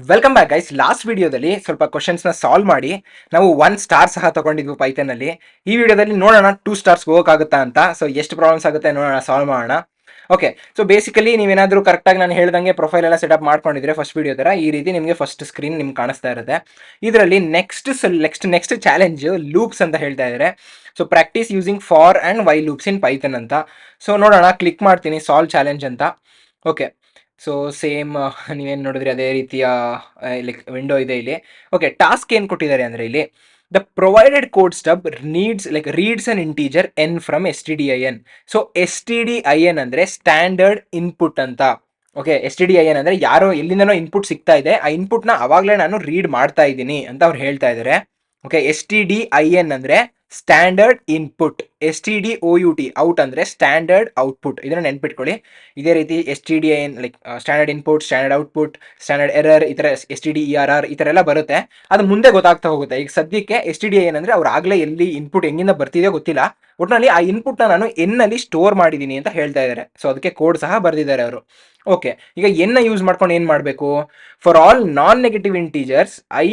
Welcome back guys. Last ವಿಡಿಯೋದಲ್ಲಿ ಸ್ವಲ್ಪ ಕ್ವಶನ್ಸ್ನ solve ಮಾಡಿ ನಾವು 1 ಸ್ಟಾರ್ ಸಹ ತಗೊಂಡಿದ್ವಿ ಪೈಥಾನಲ್ಲಿ. ಈ ವಿಡಿಯೋದಲ್ಲಿ ನೋಡೋಣ 2 ಸ್ಟಾರ್ಸ್ ಹೋಗೋಕ್ಕಾಗುತ್ತಾ ಅಂತ. ಸೊ ಎಷ್ಟು ಪ್ರಾಬ್ಲಮ್ಸ್ ಆಗುತ್ತೆ ನೋಡೋಣ, ಸಾಲ್ವ್ ಮಾಡೋಣ. ಓಕೆ, ಸೊ ಬೇಸಿಕಲಿ ನೀವೇನಾದರೂ ಕರೆಕ್ಟಾಗಿ ನಾನು ಹೇಳ್ದಂಗೆ ಪ್ರೊಫೈಲ್ ಎಲ್ಲ ಸೆಟಪ್ ಮಾಡ್ಕೊಂಡಿದ್ರೆ ಫಸ್ಟ್ ವಿಡಿಯೋ ಥರ ಈ ರೀತಿ ನಿಮಗೆ ಫಸ್ಟ್ ಸ್ಕ್ರೀನ್ ನಿಮ್ಗೆ ಕಾಣಿಸ್ತಾ ಇರುತ್ತೆ. ಇದರಲ್ಲಿ ನೆಕ್ಸ್ಟ್ ಚಾಲೆಂಜ್ ಲೂಪ್ಸ್ ಅಂತ ಹೇಳ್ತಾ ಇದ್ದಾರೆ. So practice using for and while loops in Python ಅಂತ. ಸೊ ನೋಡೋಣ, ಕ್ಲಿಕ್ ಮಾಡ್ತೀನಿ ಸಾಲ್ವ್ ಚಾಲೆಂಜ್ ಅಂತ. ಓಕೆ, ಸೊ ಸೇಮ್ ನೀವೇನು ನೋಡಿದ್ರಿ ಅದೇ ರೀತಿಯ ಲೈಕ್ ವಿಂಡೋ ಇದೆ ಇಲ್ಲಿ. ಓಕೆ, ಟಾಸ್ಕ್ ಏನು ಕೊಟ್ಟಿದ್ದಾರೆ ಅಂದರೆ ಇಲ್ಲಿ the provided code stub reads an integer n from STDIN. So STDIN ಅಂದರೆ ಸ್ಟ್ಯಾಂಡರ್ಡ್ ಇನ್ಪುಟ್ ಅಂತ. ಓಕೆ, STDIN ಅಂದರೆ ಯಾರೋ ಎಲ್ಲಿಂದನೋ ಇನ್ಪುಟ್ ಸಿಗ್ತಾ ಇದೆ, ಆ ಇನ್ಪುಟ್ನ ಅವಾಗಲೇ ನಾನು ರೀಡ್ ಮಾಡ್ತಾ ಇದ್ದೀನಿ ಅಂತ ಅವ್ರು ಹೇಳ್ತಾ ಇದ್ದಾರೆ. ಓಕೆ, STDIN ಅಂದರೆ ಸ್ಟ್ಯಾಂಡರ್ಡ್ ಇನ್ಪುಟ್, STDOUT ಔಟ್ ಅಂದರೆ ಸ್ಟ್ಯಾಂಡರ್ಡ್ ಔಟ್ಪುಟ್. ಇದನ್ನು ನೆನ್ಪಿಟ್ಕೊಳ್ಳಿ. ಇದೇ ರೀತಿ STDIN like standard input, standard output, standard error, ಈ ಥರ STDERR ಈ ಥರ ಎಲ್ಲ ಬರುತ್ತೆ. ಅದು ಮುಂದೆ ಗೊತ್ತಾಗ್ತಾ ಹೋಗುತ್ತೆ. ಈಗ ಸದ್ಯಕ್ಕೆ STDIN ಅಂದರೆ ಅವ್ರು ಆಗಲೇ ಎಲ್ಲಿ ಇನ್ಪುಟ್ ಹೆಂಗಿಂದ ಬರ್ತಿದೆಯೋ ಗೊತ್ತಿಲ್ಲ, ಒಟ್ಟಿನಲ್ಲಿ ಆ ಇನ್ಪುಟ್ನ ನಾನು ಎನ್ನಲ್ಲಿ ಸ್ಟೋರ್ ಮಾಡಿದ್ದೀನಿ ಅಂತ ಹೇಳ್ತಾ ಇದ್ದಾರೆ. ಸೊ ಅದಕ್ಕೆ ಕೋಡ್ ಸಹ ಬರೆದಿದ್ದಾರೆ ಅವರು. ಓಕೆ, ಈಗ ಎನ್ನ ಯೂಸ್ ಮಾಡ್ಕೊಂಡು ಏನು ಮಾಡಬೇಕು? For all non negative integers I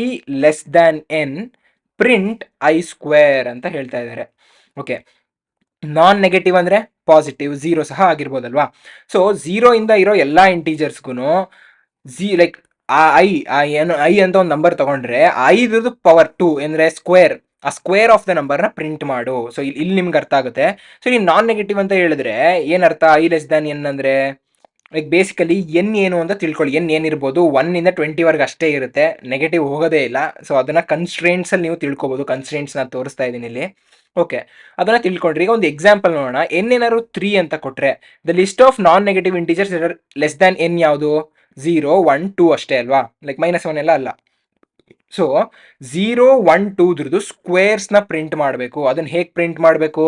n print I² ಅಂತ ಹೇಳ್ತಾ ಇದ್ದಾರೆ. ಓಕೆ, ನಾನ್ ನೆಗೆಟಿವ್ ಅಂದರೆ ಪಾಸಿಟಿವ್, 0 ಸಹ ಆಗಿರ್ಬೋದಲ್ವಾ. ಸೊ 0 ಇಂದ ಇರೋ ಎಲ್ಲ ಇಂಟೀಜರ್ಸ್ಗೂ ಲೈಕ್ ಐ ಅಂತ ಒಂದು ನಂಬರ್ ತಗೊಂಡ್ರೆ ಐದು ಪವರ್ 2 ಅಂದರೆ ಸ್ಕ್ವೇರ್, ಆ ಸ್ಕ್ವೇರ್ ಆಫ್ ದ ನಂಬರ್ನ ಪ್ರಿಂಟ್ ಮಾಡು. ಸೊ ಇಲ್ಲಿ ನಿಮ್ಗೆ ಅರ್ಥ ಆಗುತ್ತೆ. ಸೊ ಇಲ್ಲಿ ನಾನ್ ನೆಗೆಟಿವ್ ಅಂತ ಹೇಳಿದ್ರೆ ಏನರ್ಥ? I<n ಅಂದರೆ ಲೈಕ್ ಬೇಸಿಕಲಿ ಎನ್ ಏನು ಅಂತ ತಿಳ್ಕೊಳ್ಳಿ. ಎನ್ ಏನಿರ್ಬೋದು 1ಇಂದ 20 ಅಷ್ಟೇ ಇರುತ್ತೆ, ನೆಗೆಟಿವ್ ಹೋಗೋದೇ ಇಲ್ಲ. ಸೊ ಅದನ್ನು ಕನ್ಸ್ಟ್ರೇಂಟ್ಸಲ್ಲಿ ನೀವು ತಿಳ್ಕೊಬೋದು. ಕನ್ಸ್ಟ್ರೇಂಟ್ಸ್ ನಾನು ತೋರಿಸ್ತಾ ಇದ್ದೀನಿ ಇಲ್ಲಿ. ಓಕೆ, ಅದನ್ನು ತಿಳ್ಕೊಂಡ್ರಿ. ಈಗ ಒಂದು ಎಕ್ಸಾಂಪಲ್ ನೋಡೋಣ. ಎನ್ ಏನಾದ್ರು 3 ಅಂತ ಕೊಟ್ಟರೆ the list of non negative integers n ಯಾವುದು? 0, 1, 2 ಅಷ್ಟೇ ಅಲ್ವಾ, ಲೈಕ್ -1 ಎಲ್ಲ ಅಲ್ಲ. ಸೊ 0, 1, 2 ಸ್ಕ್ವೇರ್ಸ್ನ ಪ್ರಿಂಟ್ ಮಾಡಬೇಕು. ಅದನ್ನು ಹೇಗೆ ಪ್ರಿಂಟ್ ಮಾಡಬೇಕು?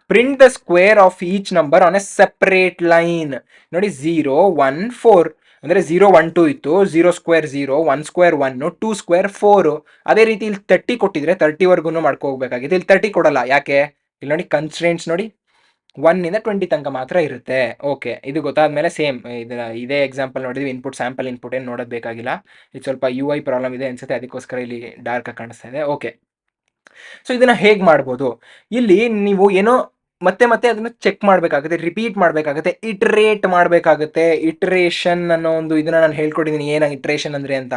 Print the square of each number on A separate line. ನೋಡಿ 0, 1, 4 ಅಂದರೆ 0, 1, 2 ಇತ್ತು. 0 ಸ್ಕ್ವೇರ್ 0, 1 ಸ್ಕ್ವೇರ್ 1, 2 ಸ್ಕ್ವೇರ್ 4. ಅದೇ ರೀತಿ ಇಲ್ಲಿ 30 ಕೊಟ್ಟಿದ್ರೆ 30ವರೆಗೂ ಮಾಡ್ಕೋಬೇಕಾಗಿದೆ. ಇಲ್ಲಿ 30 ಕೊಡಲ್ಲ. ಯಾಕೆ? ಇಲ್ಲಿ ನೋಡಿ ಕನ್ಸ್ಟ್ರೇಂಟ್ಸ್ ನೋಡಿ, 1ಇಂದ 20 ತನಕ ಮಾತ್ರ ಇರುತ್ತೆ. ಓಕೆ, ಇದು ಗೊತ್ತಾದ್ಮೇಲೆ ಸೇಮ್ ಇದೇ ಎಕ್ಸಾಂಪಲ್ ನೋಡಿದ್ವಿ. ಇನ್ಪುಟ್ ಸ್ಯಾಂಪಲ್ ಇನ್ಪುಟ್ ಏನು ನೋಡೋದು ಬೇಕಾಗಿಲ್ಲ. ಇದು ಸ್ವಲ್ಪ UI ಪ್ರಾಬ್ಲಮ್ ಇದೆ ಅನ್ಸುತ್ತೆ, ಅದಕ್ಕೋಸ್ಕರ ಇಲ್ಲಿ ಡಾರ್ಕ್ ಆಗಿ ಕಾಣಿಸ್ತಾ ಇದೆ. ಓಕೆ, ಸೊ ಇದನ್ನ ಹೇಗೆ ಮಾಡ್ಬೋದು? ಇಲ್ಲಿ ನೀವು ಏನೋ ಮತ್ತೆ ಮತ್ತೆ ಅದನ್ನ ಚೆಕ್ ಮಾಡಬೇಕಾಗುತ್ತೆ, ರಿಪೀಟ್ ಮಾಡಬೇಕಾಗುತ್ತೆ, ಇಟ್ರೇಟ್ ಮಾಡಬೇಕಾಗುತ್ತೆ. ಇಟ್ರೇಷನ್ ಅನ್ನೋ ಒಂದು ಇದನ್ನ ನಾನು ಹೇಳ್ಕೊಟ್ಟಿದ್ದೀನಿ, ಏನಾಗಿ ಇಟ್ರೇಷನ್ ಅಂದರೆ ಅಂತ.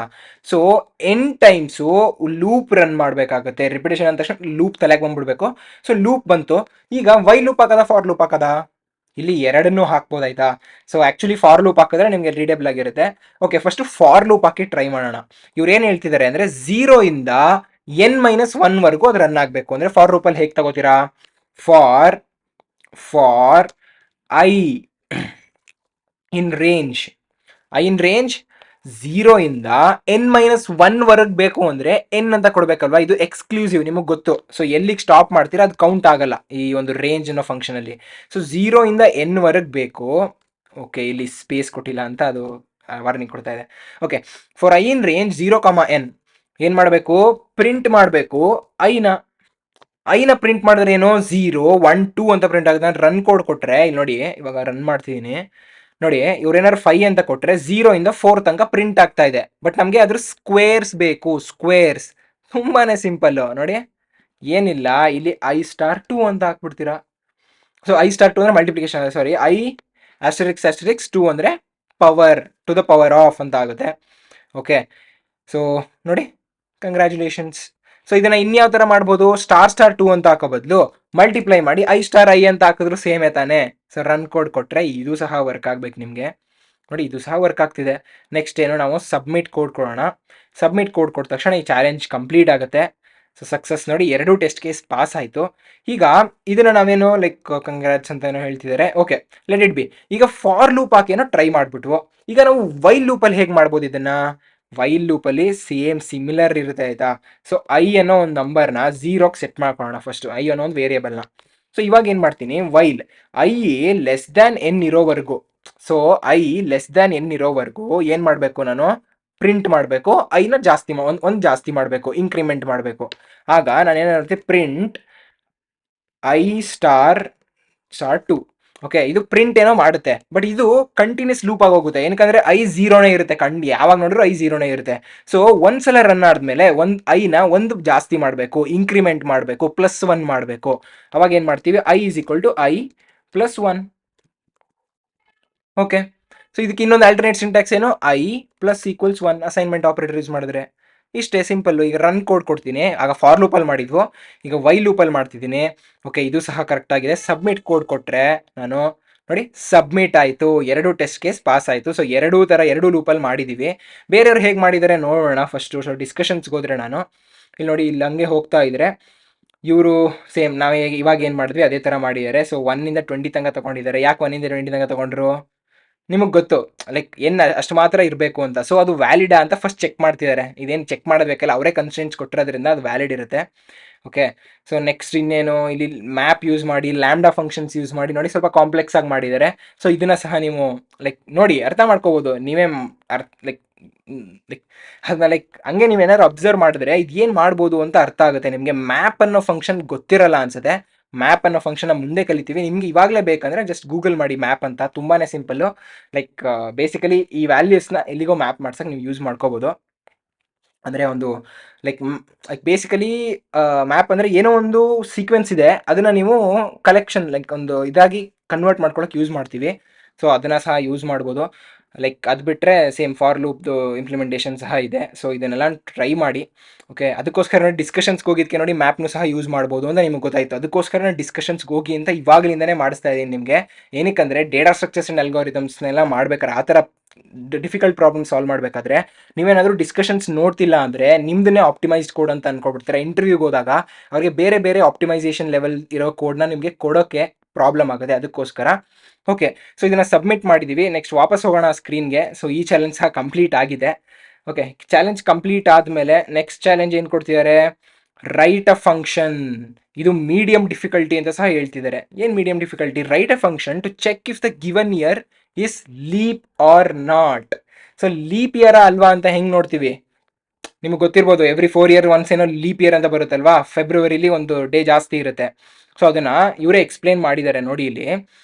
ಸೊ ಟೈಮ್ಸು ಲೂಪ್ ರನ್ ಮಾಡಬೇಕಾಗುತ್ತೆ. ರಿಪಿಟೇಷನ್ ಅಂದ ತಕ್ಷಣ ಲೂಪ್ ತಲೆಗೆ ಬಂದ್ಬಿಡ್ಬೇಕು. ಸೊ ಲೂಪ್ ಬಂತು. ಈಗ ವೈ ಲೂಪ್ ಹಾಕದ, ಫಾರ್ ಲೂಪ್ ಹಾಕದ? ಇಲ್ಲಿ ಎರಡನ್ನೂ ಹಾಕ್ಬೋದಾಯ್ತಾ? ಸೊ ಆ್ಯಕ್ಚುಲಿ ಫಾರ್ ಲೂಪ್ ಹಾಕಿದ್ರೆ ನಿಮಗೆ ರೀಡೇಬಲ್ ಆಗಿರುತ್ತೆ. Okay, first for loop hockey try ಮಾಡೋಣ. ಇವ್ರು ಏನು ಹೇಳ್ತಿದ್ದಾರೆ ಅಂದರೆ 0 ಇಂದ N-1 ಅದು ರನ್ ಆಗಬೇಕು. ಅಂದರೆ ಫಾರ್ ಲೂಪಲ್ಲಿ ಹೇಗೆ ತಗೋತೀರಾ? ಫಾರ್ ಐ ಇನ್ ರೇಂಜ್ 0 ಇಂದ N-1 ಬೇಕು ಅಂದರೆ ಎನ್ ಅಂತ ಕೊಡಬೇಕಲ್ವಾ. ಇದು ಎಕ್ಸ್ಕ್ಲೂಸಿವ್, ನಿಮಗೆ ಗೊತ್ತು. ಸೊ ಎಲ್ಲಿಗೆ ಸ್ಟಾಪ್ ಮಾಡ್ತೀರಾ ಅದು ಕೌಂಟ್ ಆಗಲ್ಲ ಈ ಒಂದು ರೇಂಜ್ ಅನ್ನೋ ಫಂಕ್ಷನಲ್ಲಿ. ಸೊ 0 ಇಂದ N ಬೇಕು. ಓಕೆ, ಇಲ್ಲಿ ಸ್ಪೇಸ್ ಕೊಟ್ಟಿಲ್ಲ ಅಂತ ಅದು ವಾರ್ನಿಂಗ್ ಕೊಡ್ತಾ ಇದೆ. Okay, for I in range 0, N ಏನು ಮಾಡಬೇಕು? ಪ್ರಿಂಟ್ ಮಾಡಬೇಕು ಐನ ಪ್ರಿಂಟ್ ಮಾಡಿದ್ರೆ ಏನೋ 0, 1, 2 ಅಂತ ಪ್ರಿಂಟ್ ಆಗುತ್ತೆ. ನಾನು ರನ್ ಕೋಡ್ ಕೊಟ್ಟರೆ ಇಲ್ಲಿ ನೋಡಿ, ಇವಾಗ ರನ್ ಮಾಡ್ತಿದ್ದೀನಿ ನೋಡಿ, ಇವ್ರೇನಾದ್ರು 5 ಅಂತ ಕೊಟ್ಟರೆ 0 ಇಂದ 4 ತನಕ ಪ್ರಿಂಟ್ ಆಗ್ತಾ ಇದೆ. ಬಟ್ ನಮಗೆ ಅದ್ರ ಸ್ಕ್ವೇರ್ಸ್ ಬೇಕು. ಸ್ಕ್ವೇರ್ಸ್ ತುಂಬಾನೇ ಸಿಂಪಲ್ ನೋಡಿ, ಏನಿಲ್ಲ, ಇಲ್ಲಿ I*2 ಅಂತ ಹಾಕ್ಬಿಡ್ತೀರಾ. ಸೊ I*2 ಅಂದರೆ ಮಲ್ಟಿಪ್ಲಿಕೇಶನ್, ಸಾರಿ, I**2 ಅಂದರೆ power to the power of ಅಂತ ಆಗುತ್ತೆ. ಓಕೆ, ಸೊ ನೋಡಿ, ಕಂಗ್ರ್ಯಾಚುಲೇಷನ್ಸ್. ಸೊ ಇದನ್ನ ಇನ್ಯಾವ ಥರ ಮಾಡ್ಬೋದು? *2 ಅಂತ ಹಾಕೋ ಬದಲು ಮಲ್ಟಿಪ್ಲೈ ಮಾಡಿ I*I ಅಂತ ಹಾಕಿದ್ರು ಸೇಮೇ ತಾನೆ. ಸೊ ರನ್ ಕೋಡ್ ಕೊಟ್ಟರೆ ಇದು ಸಹ ವರ್ಕ್ ಆಗ್ಬೇಕು ನಿಮಗೆ. ನೋಡಿ, ಇದು ಸಹ ವರ್ಕ್ ಆಗ್ತಿದೆ. ನೆಕ್ಸ್ಟ್ ಏನು, ನಾವು ಸಬ್ಮಿಟ್ ಕೋಡ್ ಕೊಡೋಣ. ಸಬ್ಮಿಟ್ ಕೋಡ್ ಕೊಟ್ಟ ತಕ್ಷಣ ಈ ಚಾಲೆಂಜ್ ಕಂಪ್ಲೀಟ್ ಆಗುತ್ತೆ. ಸೊ ಸಕ್ಸಸ್ ನೋಡಿ, 2 ಟೆಸ್ಟ್ ಕೇಸ್ ಪಾಸ್ ಆಯಿತು. ಈಗ ಇದನ್ನು ನಾವೇನೋ ಲೈಕ್ ಕಂಗ್ರಾಟ್ಸ್ ಅಂತ ಏನೋ ಹೇಳ್ತಿದ್ದಾರೆ. Okay, let it be. ಈಗ ಫಾರ್ ಲೂಪ್ ಹಾಕಿ ಏನೋ ಟ್ರೈ ಮಾಡಿಬಿಟ್ವು. ಈಗ ನಾವು ವೈಲ್ ಲೂಪಲ್ಲಿ ಹೇಗೆ ಮಾಡ್ಬೋದು ಇದನ್ನು? ವೈಲ್ ಲೂಪಲ್ಲಿ ಸೇಮ್ ಸಿಮಿಲರ್ ಇರುತ್ತೆ ಆಯಿತಾ. ಸೊ ಐ ಅನ್ನೋ ಒಂದು ನಂಬರ್ನ 0ಗೆ ಸೆಟ್ ಮಾಡ್ಕೊಳ್ಳೋಣ ಫಸ್ಟು, ಐ ಅನ್ನೋ ಒಂದು ವೇರಿಯೇಬಲ್ನ. ಸೊ ಇವಾಗ ಏನು ಮಾಡ್ತೀನಿ, ವೈಲ್ I<n ಇರೋವರೆಗೂ, ಸೊ I<n ಇರೋವರೆಗೂ ಏನು ಮಾಡಬೇಕು ನಾನು? ಪ್ರಿಂಟ್ ಮಾಡಬೇಕು. ಐನ ಜಾಸ್ತಿ ಒಂದು ಜಾಸ್ತಿ ಮಾಡಬೇಕು, ಇನ್ಕ್ರಿಮೆಂಟ್ ಮಾಡಬೇಕು. ಆಗ ನಾನು ಏನು ಮಾಡ್ತೀನಿ, ಪ್ರಿಂಟ್ I*2. ಓಕೆ, ಇದು ಪ್ರಿಂಟ್ ಏನೋ ಮಾಡುತ್ತೆ, ಬಟ್ ಇದು ಕಂಟಿನ್ಯೂಸ್ ಲೂಪ್ ಆಗಿ ಹೋಗುತ್ತೆ. ಏನಕ್ಕಂದ್ರೆ ಐ ಝೀರೋನೇ ಇರುತ್ತೆ, ಯಾವಾಗ ನೋಡಿದ್ರು ಐ ಝೀರೋನೇ ಇರುತ್ತೆ. ಸೊ ಒಂದ್ಸಲ ರನ್ ಆದ್ಮೇಲೆ ಐನ ಒಂದು ಜಾಸ್ತಿ ಮಾಡಬೇಕು, ಇನ್ಕ್ರಿಮೆಂಟ್ ಮಾಡಬೇಕು, +1 ಮಾಡಬೇಕು. ಅವಾಗ ಏನ್ ಮಾಡ್ತೀವಿ, i is equal to i +1. Okay, so ಇದಕ್ಕೆ ಇನ್ನೊಂದು ಆಲ್ಟರ್ನೇಟ್ ಸಿಂಟ್ಯಾಕ್ಸ್ ಏನು, ಐ +=1 ಅಸೈನ್ಮೆಂಟ್ ಆಪರೇಟರ್ ಯೂಸ್ ಮಾಡಿದ್ರೆ. ಇಷ್ಟೇ ಸಿಂಪಲ್. ಈಗ ರನ್ ಕೋಡ್ ಕೊಡ್ತೀನಿ, ಆಗ ಫಾರ್ ಲೂಪಲ್ಲಿ ಮಾಡಿದ್ವು, ಈಗ ವೈ ಲೂಪಲ್ಲಿ ಮಾಡ್ತಿದ್ದೀನಿ. ಓಕೆ, ಇದು ಸಹ ಕರೆಕ್ಟ್ ಆಗಿದೆ. ಸಬ್ಮಿಟ್ ಕೋಡ್ ಕೊಟ್ಟರೆ ನಾನು ನೋಡಿ ಸಬ್ಮಿಟ್ ಆಯಿತು, 2 ಟೆಸ್ಟ್ ಕೇಸ್ ಪಾಸ್ ಆಯಿತು. ಸೊ ಎರಡು ಲೂಪಲ್ಲಿ ಮಾಡಿದ್ದೀವಿ. ಬೇರೆಯವ್ರು ಹೇಗೆ ಮಾಡಿದ್ದಾರೆ ನೋಡೋಣ ಫಸ್ಟು. ಸೊ ಡಿಸ್ಕಷನ್ಸ್ಗೆ ಹೋದರೆ ನಾನು ಇಲ್ಲಿ ನೋಡಿ, ಇಲ್ಲಿ ಹಂಗೆ ಹೋಗ್ತಾ ಇದ್ರೆ ಇವರು ಸೇಮ್ ನಾವು ಇವಾಗ ಏನು ಮಾಡಿದ್ವಿ ಅದೇ ಥರ ಮಾಡಿದ್ದಾರೆ. ಸೊ 1ಇಂದ 20 ತನಕ ತೊಗೊಂಡಿದ್ದಾರೆ. ಯಾಕೆ 1ಇಂದ 20 ತನಕ ತೊಗೊಂಡ್ರು ನಿಮಗೆ ಗೊತ್ತು, ಲೈಕ್ ಏನು ಅಷ್ಟು ಮಾತ್ರ ಇರಬೇಕು ಅಂತ. ಸೊ ಅದು ವ್ಯಾಲಿಡಾ ಅಂತ ಫಸ್ಟ್ ಚೆಕ್ ಮಾಡ್ತಿದ್ದಾರೆ. ಇದೇನು ಚೆಕ್ ಮಾಡಬೇಕಲ್ಲ, ಅವರೇ ಕನ್ಸ್ಟೆಂಟ್ಸ್ ಕೊಟ್ಟಿರೋದ್ರಿಂದ ಅದು ವ್ಯಾಲಿಡ್ ಇರುತ್ತೆ. ಓಕೆ, ಸೊ ನೆಕ್ಸ್ಟ್ ಇನ್ನೇನು, ಇಲ್ಲಿ ಮ್ಯಾಪ್ ಯೂಸ್ ಮಾಡಿ, ಲ್ಯಾಂಬ್ಡಾ ಫಂಕ್ಷನ್ಸ್ ಯೂಸ್ ಮಾಡಿ ನೋಡಿ ಸ್ವಲ್ಪ ಕಾಂಪ್ಲೆಕ್ಸ್ ಆಗಿ ಮಾಡಿದ್ದಾರೆ. ಸೊ ಇದನ್ನ ಸಹ ನೀವು ಲೈಕ್ ನೋಡಿ ಅರ್ಥ ಮಾಡ್ಕೋಬೋದು ನೀವೇ. ಲೈಕ್ ಅದನ್ನ ಲೈಕ್ ಹಂಗೆ ನೀವೇನಾದ್ರು ಅಬ್ಸರ್ವ್ ಮಾಡಿದ್ರೆ ಇದೇನು ಮಾಡ್ಬೋದು ಅಂತ ಅರ್ಥ ಆಗುತ್ತೆ ನಿಮಗೆ. ಮ್ಯಾಪ್ ಅನ್ನೋ ಫಂಕ್ಷನ್ ಗೊತ್ತಿರಲ್ಲ ಅನ್ಸುತ್ತೆ. ಮ್ಯಾಪ್ ಅನ್ನೋ ಫಂಕ್ಷನ್ ಮುಂದೆ ಕಲಿತೀವಿ. ನಿಮ್ಗೆ ಇವಾಗಲೇ ಬೇಕಂದ್ರೆ ಜಸ್ಟ್ ಗೂಗಲ್ ಮಾಡಿ ಮ್ಯಾಪ್ ಅಂತ, ತುಂಬಾನೇ ಸಿಂಪಲ್ಲು. ಲೈಕ್ ಬೇಸಿಕಲಿ ಈ ವ್ಯಾಲ್ಯೂಸ್ನ ಎಲ್ಲಿಗೋ ಮ್ಯಾಪ್ ಮಾಡ್ಸಕ್ಕೆ ನೀವು ಯೂಸ್ ಮಾಡ್ಕೋಬೋದು. ಅಂದರೆ ಒಂದು ಲೈಕ್ ಬೇಸಿಕಲಿ ಮ್ಯಾಪ್ ಅಂದರೆ ಏನೋ ಒಂದು ಸೀಕ್ವೆನ್ಸ್ ಇದೆ, ಅದನ್ನು ನೀವು ಕಲೆಕ್ಷನ್ ಲೈಕ್ ಒಂದು ಇದಾಗಿ ಕನ್ವರ್ಟ್ ಮಾಡ್ಕೊಳಕ್ಕೆ ಯೂಸ್ ಮಾಡ್ತೀವಿ. ಸೊ ಅದನ್ನು ಸಹ ಯೂಸ್ ಮಾಡ್ಬೋದು. ಲೈಕ್ ಅದು ಬಿಟ್ಟರೆ ಸೇಮ್ ಫಾರ್ ಲೂಪ್ದು ಇಂಪ್ಲಿಮೆಂಟೇಷನ್ ಸಹ ಇದೆ. ಸೊ ಇದನ್ನೆಲ್ಲ ಟ್ರೈ ಮಾಡಿ. ಓಕೆ, ಅದಕ್ಕೋಸ್ಕರ ಡಿಸ್ಕಷನ್ಸ್ಗೆ ಹೋಗಿದ್ದಕ್ಕೆ ನೋಡಿ ಮ್ಯಾಪ್ನು ಸಹ ಯೂಸ್ ಮಾಡ್ಬೋದು ಅಂತ ನಿಮಗೆ ಗೊತ್ತಾಯಿತು. ಅದಕ್ಕೋಸ್ಕರ ನಾನು ಡಿಸ್ಕಷನ್ಸ್ಗೆ ಹೋಗಿ ಅಂತ ಇವಾಗಲಿಂದನೇ ಮಾಡಿಸ್ತಾ ಇದ್ದೀನಿ ನಿಮಗೆ. ಏನಕ್ಕಂದರೆ ಡೇಟಾ ಸ್ಟ್ರಕ್ಚರ್ಸ್ ಆ್ಯಂಡ್ ಅಲ್ಗಾರಿದಮ್ಸ್ನೆಲ್ಲ ಮಾಡ್ಬೇಕಾದ್ರೆ, ಆ ಥರ ಡಿಫಿಕಲ್ಟ್ ಪ್ರಾಬ್ಲಮ್ ಸಾಲ್ವ್ ಮಾಡಬೇಕಾದ್ರೆ ನೀವೇನಾದರೂ ಡಿಸ್ಕಷನ್ಸ್ ನೋಡ್ತಿಲ್ಲ ಅಂದರೆ ನಿಮ್ದನ್ನೇ ಆಪ್ಟಿಮೈಸ್ಡ್ ಕೋಡ್ ಅಂತ ಅನ್ಕೊಬಿಡ್ತಾರೆ. ಇಂಟರ್ವ್ಯೂಗೆ ಹೋದಾಗ ಅವ್ರಿಗೆ ಬೇರೆ ಬೇರೆ ಆಪ್ಟಿಮೈಸೇಷನ್ ಲೆವೆಲ್ ಇರೋ ಕೋಡ್ನ ನಿಮಗೆ ಕೊಡೋಕ್ಕೆ ಪ್ರಾಬ್ಲಮ್ ಆಗುತ್ತೆ. ಅದಕ್ಕೋಸ್ಕರ ಓಕೆ, ಸೊ ಇದನ್ನು ಸಬ್ಮಿಟ್ ಮಾಡಿದ್ದೀವಿ. ನೆಕ್ಸ್ಟ್ ವಾಪಸ್ ಹೋಗೋಣ ಸ್ಕ್ರೀನ್ಗೆ. ಸೊ ಈ ಚಾಲೆಂಜ್ ಸಹ ಕಂಪ್ಲೀಟ್ ಆಗಿದೆ. ಓಕೆ, ಚಾಲೆಂಜ್ ಕಂಪ್ಲೀಟ್ ಆದಮೇಲೆ ನೆಕ್ಸ್ಟ್ ಚಾಲೆಂಜ್ ಏನು ಕೊಡ್ತಿದ್ದಾರೆ, ರೈಟ್ ಅ ಫಂಕ್ಷನ್. ಇದು ಮೀಡಿಯಂ ಡಿಫಿಕಲ್ಟಿ ಅಂತ ಸಹ ಹೇಳ್ತಿದ್ದಾರೆ. ಏನು medium difficulty, write a function to check if the given year is leap or not. So leap year ಅಲ್ವಾ ಅಂತ ಹೆಂಗೆ ನೋಡ್ತೀವಿ, ನಿಮಗೆ ಗೊತ್ತಿರ್ಬೋದು, ಎವ್ರಿ 4 years ಒನ್ಸ್ ಏನೋ ಲೀಪ್ ಇಯರ್ ಅಂತ ಬರುತ್ತಲ್ವಾ, ಫೆಬ್ರವರಿಲಿ ಒಂದು ಡೇ ಜಾಸ್ತಿ ಇರುತ್ತೆ. ಸೊ ಅದನ್ನ ಇವರೇ ಎಕ್ಸ್ಪ್ಲೇನ್ ಮಾಡಿದ್ದಾರೆ ನೋಡಿ ಇಲ್ಲಿ.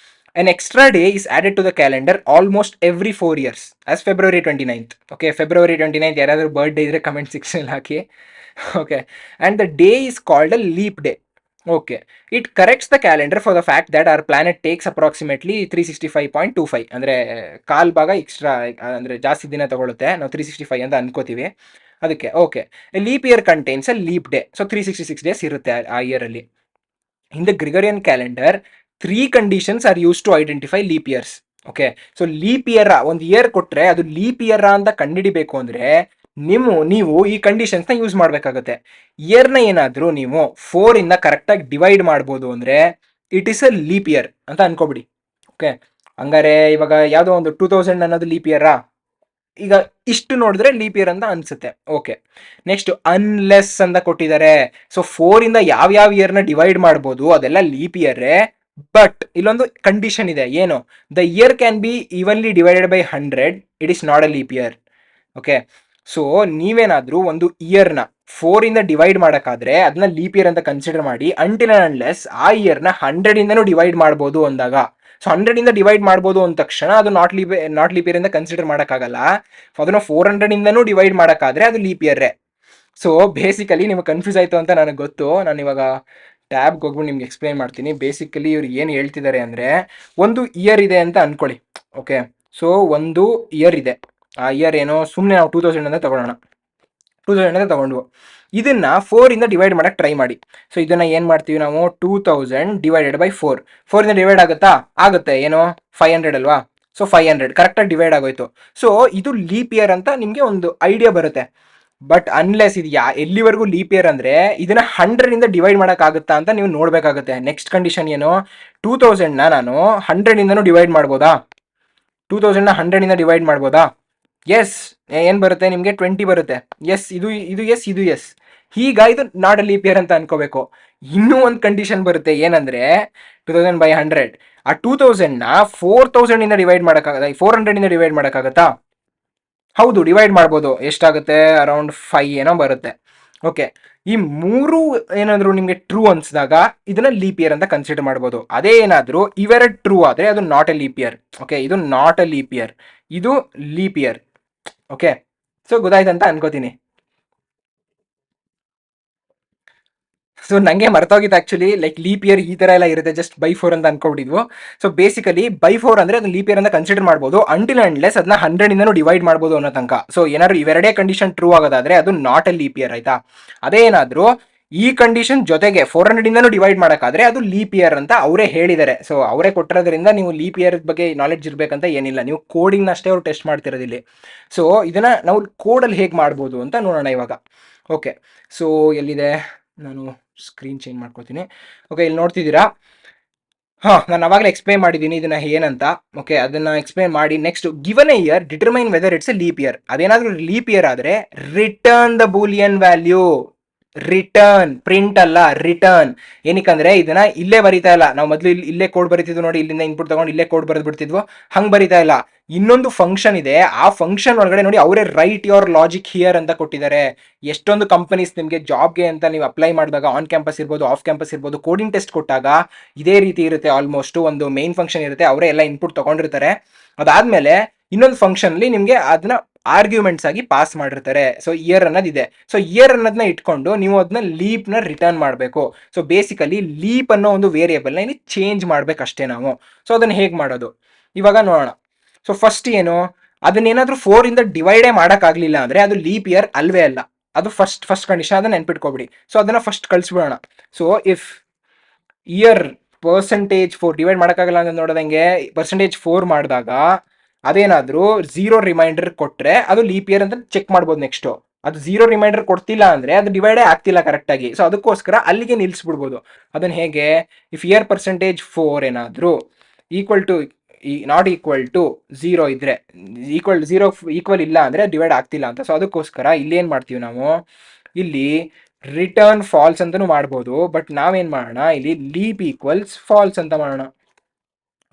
An extra day is added to the calendar almost every 4 years as February 29th. Okay, February 29th ಯಾರಾದರೂ ಬರ್ಡೇ ಇದ್ರೆ ಕಮೆಂಟ್ ಸೆಕ್ಷನಲ್ಲಿ ಹಾಕಿ. Okay, and the day is called a leap day. Okay, it corrects the calendar for the fact that our planet takes approximately 365.25, ಅಂದರೆ ಕಾಲ್ ಭಾಗ extra, ಅಂದರೆ ಜಾಸ್ತಿ ದಿನ ತಗೊಳುತ್ತೆ. ನಾವು 365 ಅಂತ ಅನ್ಕೋತೀವಿ ಅದಕ್ಕೆ. Okay, leap year contains a leap day. So 366 days ಇರುತ್ತೆ ಆ ಇಯರಲ್ಲಿ. In the Gregorian calendar 3 conditions are use to identify leap years. Okay, so leap year ಒಂದು ಇಯರ್ ಕೊಟ್ಟರೆ ಅದು ಲೀಪ್ ಇಯರ್ ಅಂತ ಕಂಡುಹಿಡಿಬೇಕು ಅಂದರೆ ನೀವು ಈ ಕಂಡೀಷನ್ಸ್ನ ಯೂಸ್ ಮಾಡಬೇಕಾಗುತ್ತೆ. ಇಯರ್ನ ಏನಾದರೂ ನೀವು 4ಇಂದ ಕರೆಕ್ಟಾಗಿ ಡಿವೈಡ್ ಮಾಡ್ಬೋದು ಅಂದರೆ it is a leap year ಅಂತ ಅನ್ಕೋಬಿಡಿ. ಓಕೆ, ಹಂಗಾರೆ ಇವಾಗ ಯಾವುದೋ ಒಂದು 2000 ಅನ್ನೋದು ಲೀಪ್ ಇಯರಾ, ಈಗ ಇಷ್ಟು ನೋಡಿದ್ರೆ ಲೀಪ್ ಇಯರ್ ಅಂತ ಅನ್ಸುತ್ತೆ. ಓಕೆ, ನೆಕ್ಸ್ಟ್ ಅನ್ಲೆಸ್ ಅಂತ ಕೊಟ್ಟಿದ್ದಾರೆ. ಸೊ 4ಇಂದ ಯಾವ ಇಯರ್ನ ಡಿವೈಡ್ ಮಾಡ್ಬೋದು ಅದೆಲ್ಲ ಲೀಪ್ ಇಯರ್ರೇ. ಬಟ್ ಇಲ್ಲೊಂದು ಕಂಡೀಷನ್ ಇದೆ, ಏನು, the year can be evenly divided by 100, it is not a leap year. Okay, so ನೀವೇನಾದರೂ ಒಂದು ಇಯರ್ನ 4ಇಂದ ಡಿವೈಡ್ ಮಾಡೋಕ್ಕಾದ್ರೆ ಅದನ್ನ ಲೀಪ್ ಇಯರ್ ಅಂತ ಕನ್ಸಿಡರ್ ಮಾಡಿ. ಅಂಟಿಲ್ ಅಂಡ್ ಅನ್ಲೆಸ್ ಆ ಇಯರ್ನ 100ಇಂದನೂ ಡಿವೈಡ್ ಮಾಡ್ಬೋದು ಅಂದಾಗ, ಸೊ 100ಇಂದ ಡಿವೈಡ್ ಮಾಡ್ಬೋದು ಅಂದ ತಕ್ಷಣ ಅದು ನಾಟ್ ಲೀಪ್ ಇಯರ್ ಅಂತ ಕನ್ಸಿಡರ್ ಮಾಡೋಕ್ಕಾಗಲ್ಲ. ಅದನ್ನು 400ಇಂದನೂ ಡಿವೈಡ್ ಮಾಡೋಕ್ಕಾದ್ರೆ ಅದು ಲೀಪ್ ಇಯರ್ರೇ. ಸೊ ಬೇಸಿಕಲಿ ನಿಮಗೆ ಕನ್ಫ್ಯೂಸ್ ಆಯಿತು ಅಂತ ನನಗೆ ಗೊತ್ತು. ನಾನು ಇವಾಗ ಟ್ಯಾಬ್ಗೆ ಹೋಗ್ಬಿಟ್ಟು ನಿಮ್ಗೆ ಎಕ್ಸ್ಪ್ಲೈನ್ ಮಾಡ್ತೀನಿ. ಬೇಸಿಕಲಿ ಇವ್ರು ಏನು ಹೇಳ್ತಿದ್ದಾರೆ ಅಂದರೆ, ಒಂದು ಇಯರ್ ಇದೆ ಅಂತ ಅನ್ಕೊಳ್ಳಿ. ಓಕೆ, ಸೊ ಒಂದು ಇಯರ್ ಇದೆ. ಆ ಇಯರ್ ಏನೋ ಸುಮ್ಮನೆ ನಾವು 2000 ಅಂತ ತಗೊಳ್ಳೋಣ. 2000 ಅಂತ ತಗೊಂಡ್ವು. ಇದನ್ನ 4ಇಂದ ಡಿವೈಡ್ ಮಾಡೋಕ್ಕೆ ಟ್ರೈ ಮಾಡಿ. ಸೊ ಇದನ್ನು ಏನು ಮಾಡ್ತೀವಿ ನಾವು, 2000 ಡಿವೈಡೆಡ್ ಬೈ 4ಇಂದ ಡಿವೈಡ್ ಆಗುತ್ತಾ, ಆಗುತ್ತೆ. ಏನೋ 500 ಅಲ್ವಾ. ಸೊ 500 ಕರೆಕ್ಟಾಗಿ ಡಿವೈಡ್ ಆಗೋಯ್ತು. ಸೊ ಇದು ಲೀಪ್ ಇಯರ್ ಅಂತ ನಿಮಗೆ ಒಂದು ಐಡಿಯಾ ಬರುತ್ತೆ. ಬಟ್ ಅನ್ಲೆಸ್ ಇದು ಎಲ್ಲಿವರೆಗೂ ಲೀಪ್ ಇಯರ್ ಅಂದರೆ ಇದನ್ನ 100ಇಂದ ಡಿವೈಡ್ ಮಾಡೋಕ್ಕಾಗುತ್ತಾ ಅಂತ ನೀವು ನೋಡಬೇಕಾಗುತ್ತೆ. ನೆಕ್ಸ್ಟ್ ಕಂಡೀಷನ್ ಏನು, 2000ನ ನಾನು 100ಇಂದನೂ ಡಿವೈಡ್ ಮಾಡ್ಬೋದಾ, 2000ನ 100ಇಂದ ಡಿವೈಡ್ ಮಾಡ್ಬೋದಾ. ಎಸ್, ಏನು ಬರುತ್ತೆ ನಿಮಗೆ, 20 ಬರುತ್ತೆ. ಎಸ್, ಇದು ಎಸ್. ಈಗ ಇದು ನಾಟ್ ಅ ಲೀಪ್ ಇಯರ್ ಅಂತ ಅನ್ಕೋಬೇಕು. ಇನ್ನೂ ಒಂದು ಕಂಡೀಷನ್ ಬರುತ್ತೆ, ಏನಂದರೆ 2000/100, ಆ 2000ನ 4000ಇಂದ ಡಿವೈಡ್ ಮಾಡೋಕ್ಕಾಗತ್ತಾ, 400ಇಂದ ಡಿವೈಡ್ ಮಾಡೋಕ್ಕಾಗತ್ತಾ. ಹೌದು, ಡಿವೈಡ್ ಮಾಡ್ಬೋದು. ಎಷ್ಟಾಗುತ್ತೆ, ಅರೌಂಡ್ 5 ಏನೋ ಬರುತ್ತೆ. ಓಕೆ, ಈ ಮೂರು ಏನಾದ್ರು ನಿಮ್ಗೆ ಟ್ರೂ ಅನ್ಸಿದಾಗ ಇದನ್ನ ಲೀಪ್ ಇಯರ್ ಅಂತ ಕನ್ಸಿಡರ್ ಮಾಡ್ಬೋದು. ಅದೇ ಏನಾದ್ರು ಇವೆರಡು ಟ್ರೂ ಆದ್ರೆ ಅದು not a leap year. Okay, ಇದು ನಾಟ್ ಎ ಲೀಪ್ ಇಯರ್, ಇದು ಲೀಪ್ ಇಯರ್. ಓಕೆ, ಸೊ ಗೊತ್ತಾಯ್ತಂತ ಅನ್ಕೋತೀನಿ. ಸೊ ನಂಗೆ ಮರ್ತೋಗಿತ್ತು ಆಕ್ಚುಲಿ, ಲೈಕ್ ಲೀಪ್ ಇಯರ್ ಈ ತರ ಎಲ್ಲ ಇರುತ್ತೆ, ಜಸ್ಟ್ ಬೈ 4 ಅಂತ ಅನ್ಕೊಂಡಿದ್ವು. ಸೊ ಬೇಸಿಕಲಿ ಬೈ 4 ಅಂದ್ರೆ ಅದು ಲೀಪ್ ಇಯರ್ ಅಂತ ಕನ್ಸಿಡರ್ ಮಾಡ್ಬೋದು ಅಂಟಿಲ್ ಅಂಡ್ಲೆಸ್ ಅದನ್ನ 100 ಇಂದನೂ ಡಿವೈಡ್ ಮಾಡ್ಬೋದು ಅನ್ನೋ ತನಕ. ಸೊ ಏನಾದ್ರು ಇವೆರಡೇ ಕಂಡೀಷನ್ ಟ್ರೂ ಆಗೋದಾದ್ರೆ ಅದು ನಾಟ್ ಎ ಲೀಪ್ ಇಯರ್, ಆಯ್ತಾ. ಅದೇ ಏನಾದ್ರು ಈ ಕಂಡೀಷನ್ ಜೊತೆಗೆ 400 ಇಂದನೂ ಡಿವೈಡ್ ಮಾಡೋಕ್ಕಾದ್ರೆ ಅದು ಲೀಪ್ ಇಯರ್ ಅಂತ ಅವರೇ ಹೇಳಿದ್ದಾರೆ. ಸೊ ಅವರೇ ಕೊಟ್ಟಿರೋದ್ರಿಂದ ನೀವು ಲೀಪ್ ಇಯರ್ ಬಗ್ಗೆ ನಾಲೆಡ್ಜ್ ಇರಬೇಕಂತ ಏನಿಲ್ಲ, ನೀವು ಕೋಡಿಂಗ್ ಅಷ್ಟೇ ಅವ್ರು ಟೆಸ್ಟ್ ಮಾಡ್ತಿರೋದು ಇಲ್ಲಿ. ಸೊ ಇದನ್ನ ನಾವು ಕೋಡಲ್ಲಿ ಹೇಗೆ ಮಾಡ್ಬೋದು ಅಂತ ನೋಡೋಣ ಇವಾಗ. ಓಕೆ, ಸೊ ಎಲ್ಲಿದೆ, ನಾನು ಸ್ಕ್ರೀನ್ ಚೇಂಜ್ ಮಾಡ್ಕೊತೀನಿ. ಓಕೆ, ಇಲ್ಲಿ ನೋಡ್ತಿದ್ದೀರಾ, ನಾನು ಅವಾಗಲೇ ಎಕ್ಸ್ಪ್ಲೈನ್ ಮಾಡಿದ್ದೀನಿ ಇದನ್ನ ಏನಂತ. ಓಕೆ, ಅದನ್ನ ಎಕ್ಸ್ಪ್ಲೈನ್ ಮಾಡಿ next given a year determine whether it's a leap year. ಅದೇನಾದ್ರೂ ಲೀಪ್ ಇಯರ್ ಆದ್ರೆ return the Boolean value. Return, print ಅಲ್ಲ, ರಿಟರ್ನ್. ಏನಕ್ಕಂದ್ರೆ ಇದನ್ನ ಇಲ್ಲೇ ಬರಿತಾ ಇಲ್ಲ, ನಾವು ಮೊದಲು ಇಲ್ಲೇ ಕೋಡ್ ಬರಿತಿದ್ವು ನೋಡಿ, ಇಲ್ಲಿಂದ ಇನ್ಪುಟ್ ತಗೊಂಡು ಇಲ್ಲೇ ಕೋಡ್ ಬರೆದು ಬಿಡ್ತಿದ್ವು, ಹಂಗೆ ಬರಿತಾ ಇಲ್ಲ. ಇನ್ನೊಂದು ಫಂಕ್ಷನ್ ಇದೆ, ಆ ಫಂಕ್ಷನ್ ಒಳಗಡೆ ನೋಡಿ ಅವರೇ ರೈಟ್ ಯುವರ್ ಲಾಜಿಕ್ ಹಿಯರ್ ಅಂತ ಕೊಟ್ಟಿದ್ದಾರೆ. ಎಷ್ಟೊಂದು ಕಂಪನೀಸ್ ನಿಮಗೆ ಜಾಬ್ಗೆ ಅಂತ ನೀವು ಅಪ್ಲೈ ಮಾಡಿದಾಗ ಆನ್ ಕ್ಯಾಂಪಸ್ ಇರ್ಬೋದು, ಆಫ್ ಕ್ಯಾಂಪಸ್ ಇರ್ಬೋದು, ಕೋಡಿಂಗ್ ಟೆಸ್ಟ್ ಕೊಟ್ಟಾಗ ಇದೇ ರೀತಿ ಇರುತ್ತೆ. ಆಲ್ಮೋಸ್ಟ್ ಒಂದು ಮೇನ್ ಫಂಕ್ಷನ್ ಇರುತ್ತೆ, ಅವರೇ ಎಲ್ಲ ಇನ್ಪುಟ್ ತಗೊಂಡಿರ್ತಾರೆ. ಅದಾದ್ಮೇಲೆ ಇನ್ನೊಂದು ಫಂಕ್ಷನ್ ಅಲ್ಲಿ ನಿಮಗೆ ಅದನ್ನ ಆರ್ಗ್ಯುಮೆಂಟ್ಸ್ ಆಗಿ ಪಾಸ್ ಮಾಡಿರ್ತಾರೆ. ಸೊ ಇಯರ್ ಅನ್ನೋದಿದೆ. ಸೊ ಇಯರ್ ಅನ್ನೋದನ್ನ ಇಟ್ಕೊಂಡು ನೀವು ಅದನ್ನ ಲೀಪ್ ನ ರಿಟರ್ನ್ ಮಾಡಬೇಕು. ಸೊ ಬೇಸಿಕಲಿ ಲೀಪ್ ಅನ್ನೋ ಒಂದು ವೇರಿಯೇಬಲ್ ನ ಇಲ್ಲಿ ಚೇಂಜ್ ಮಾಡ್ಬೇಕಷ್ಟೇ ನಾವು. ಸೊ ಅದನ್ನ ಹೇಗೆ ಮಾಡೋದು ಇವಾಗ ನೋಡೋಣ. ಸೊ ಫಸ್ಟ್ ಏನು, ಅದನ್ನೇನಾದ್ರೂ 4 ಇಂದ ಡಿವೈಡೇ ಮಾಡೋಕ್ಕಾಗಲಿಲ್ಲ ಅಂದ್ರೆ ಅದು ಲೀಪ್ ಇಯರ್ ಅಲ್ವೇ ಅಲ್ಲ. ಅದು ಫಸ್ಟ್ ಕಂಡೀಷನ್, ಅದನ್ನ ನೆನ್ಪಿಟ್ಕೊಬಿಡಿ. ಸೊ ಅದನ್ನ ಫಸ್ಟ್ ಕಳಿಸ್ಬಿಡೋಣ. ಸೊ ಇಫ್ ಇಯರ್ %4 ಡಿವೈಡ್ ಮಾಡೋಕ್ಕಾಗಲ್ಲ ಅಂತ ನೋಡೋದಂಗೆ %4 ಮಾಡಿದಾಗ ಅದೇನಾದ್ರೂ 0 ರಿಮೈಂಡರ್ ಕೊಟ್ರೆ ಅದು ಲೀಪ್ ಇಯರ್ ಅಂತ ಚೆಕ್ ಮಾಡ್ಬೋದು. ನೆಕ್ಸ್ಟ್ ಅದು 0 ರಿಮೈಂಡರ್ ಕೊಡ್ತಿಲ್ಲ ಅಂದ್ರೆ ಅದು ಡಿವೈಡೇ ಆಗ್ತಿಲ್ಲ ಕರೆಕ್ಟ್ ಆಗಿ. ಸೊ ಅದಕ್ಕೋಸ್ಕರ ಅಲ್ಲಿಗೆ ನಿಲ್ಲಿಸ್ಬಿಡ್ಬೋದು. ಅದನ್ನ ಹೇಗೆ, ಇಫ್ ಇಯರ್ %4 ಏನಾದ್ರು equal to not equal to 0 ಇದ್ರೆ, ಈಕ್ವಲ್ ಇಲ್ಲ ಅಂದ್ರೆ ಡಿವೈಡ್ ಆಗ್ತಿಲ್ಲ ಅಂತ. ಸೊ ಅದಕ್ಕೋಸ್ಕರ ಇಲ್ಲಿ ಏನ್ ಮಾಡ್ತೀವಿ ನಾವು, ಇಲ್ಲಿ ರಿಟರ್ನ್ ಫಾಲ್ಸ್ ಅಂತಾನು ಮಾಡ್ಬೋದು. ಬಟ್ ನಾವೇನ್ ಮಾಡೋಣ, ಇಲ್ಲಿ ಲೀಪ್ ಈಕ್ವಲ್ಸ್ ಫಾಲ್ಸ್ ಅಂತ ಮಾಡೋಣ.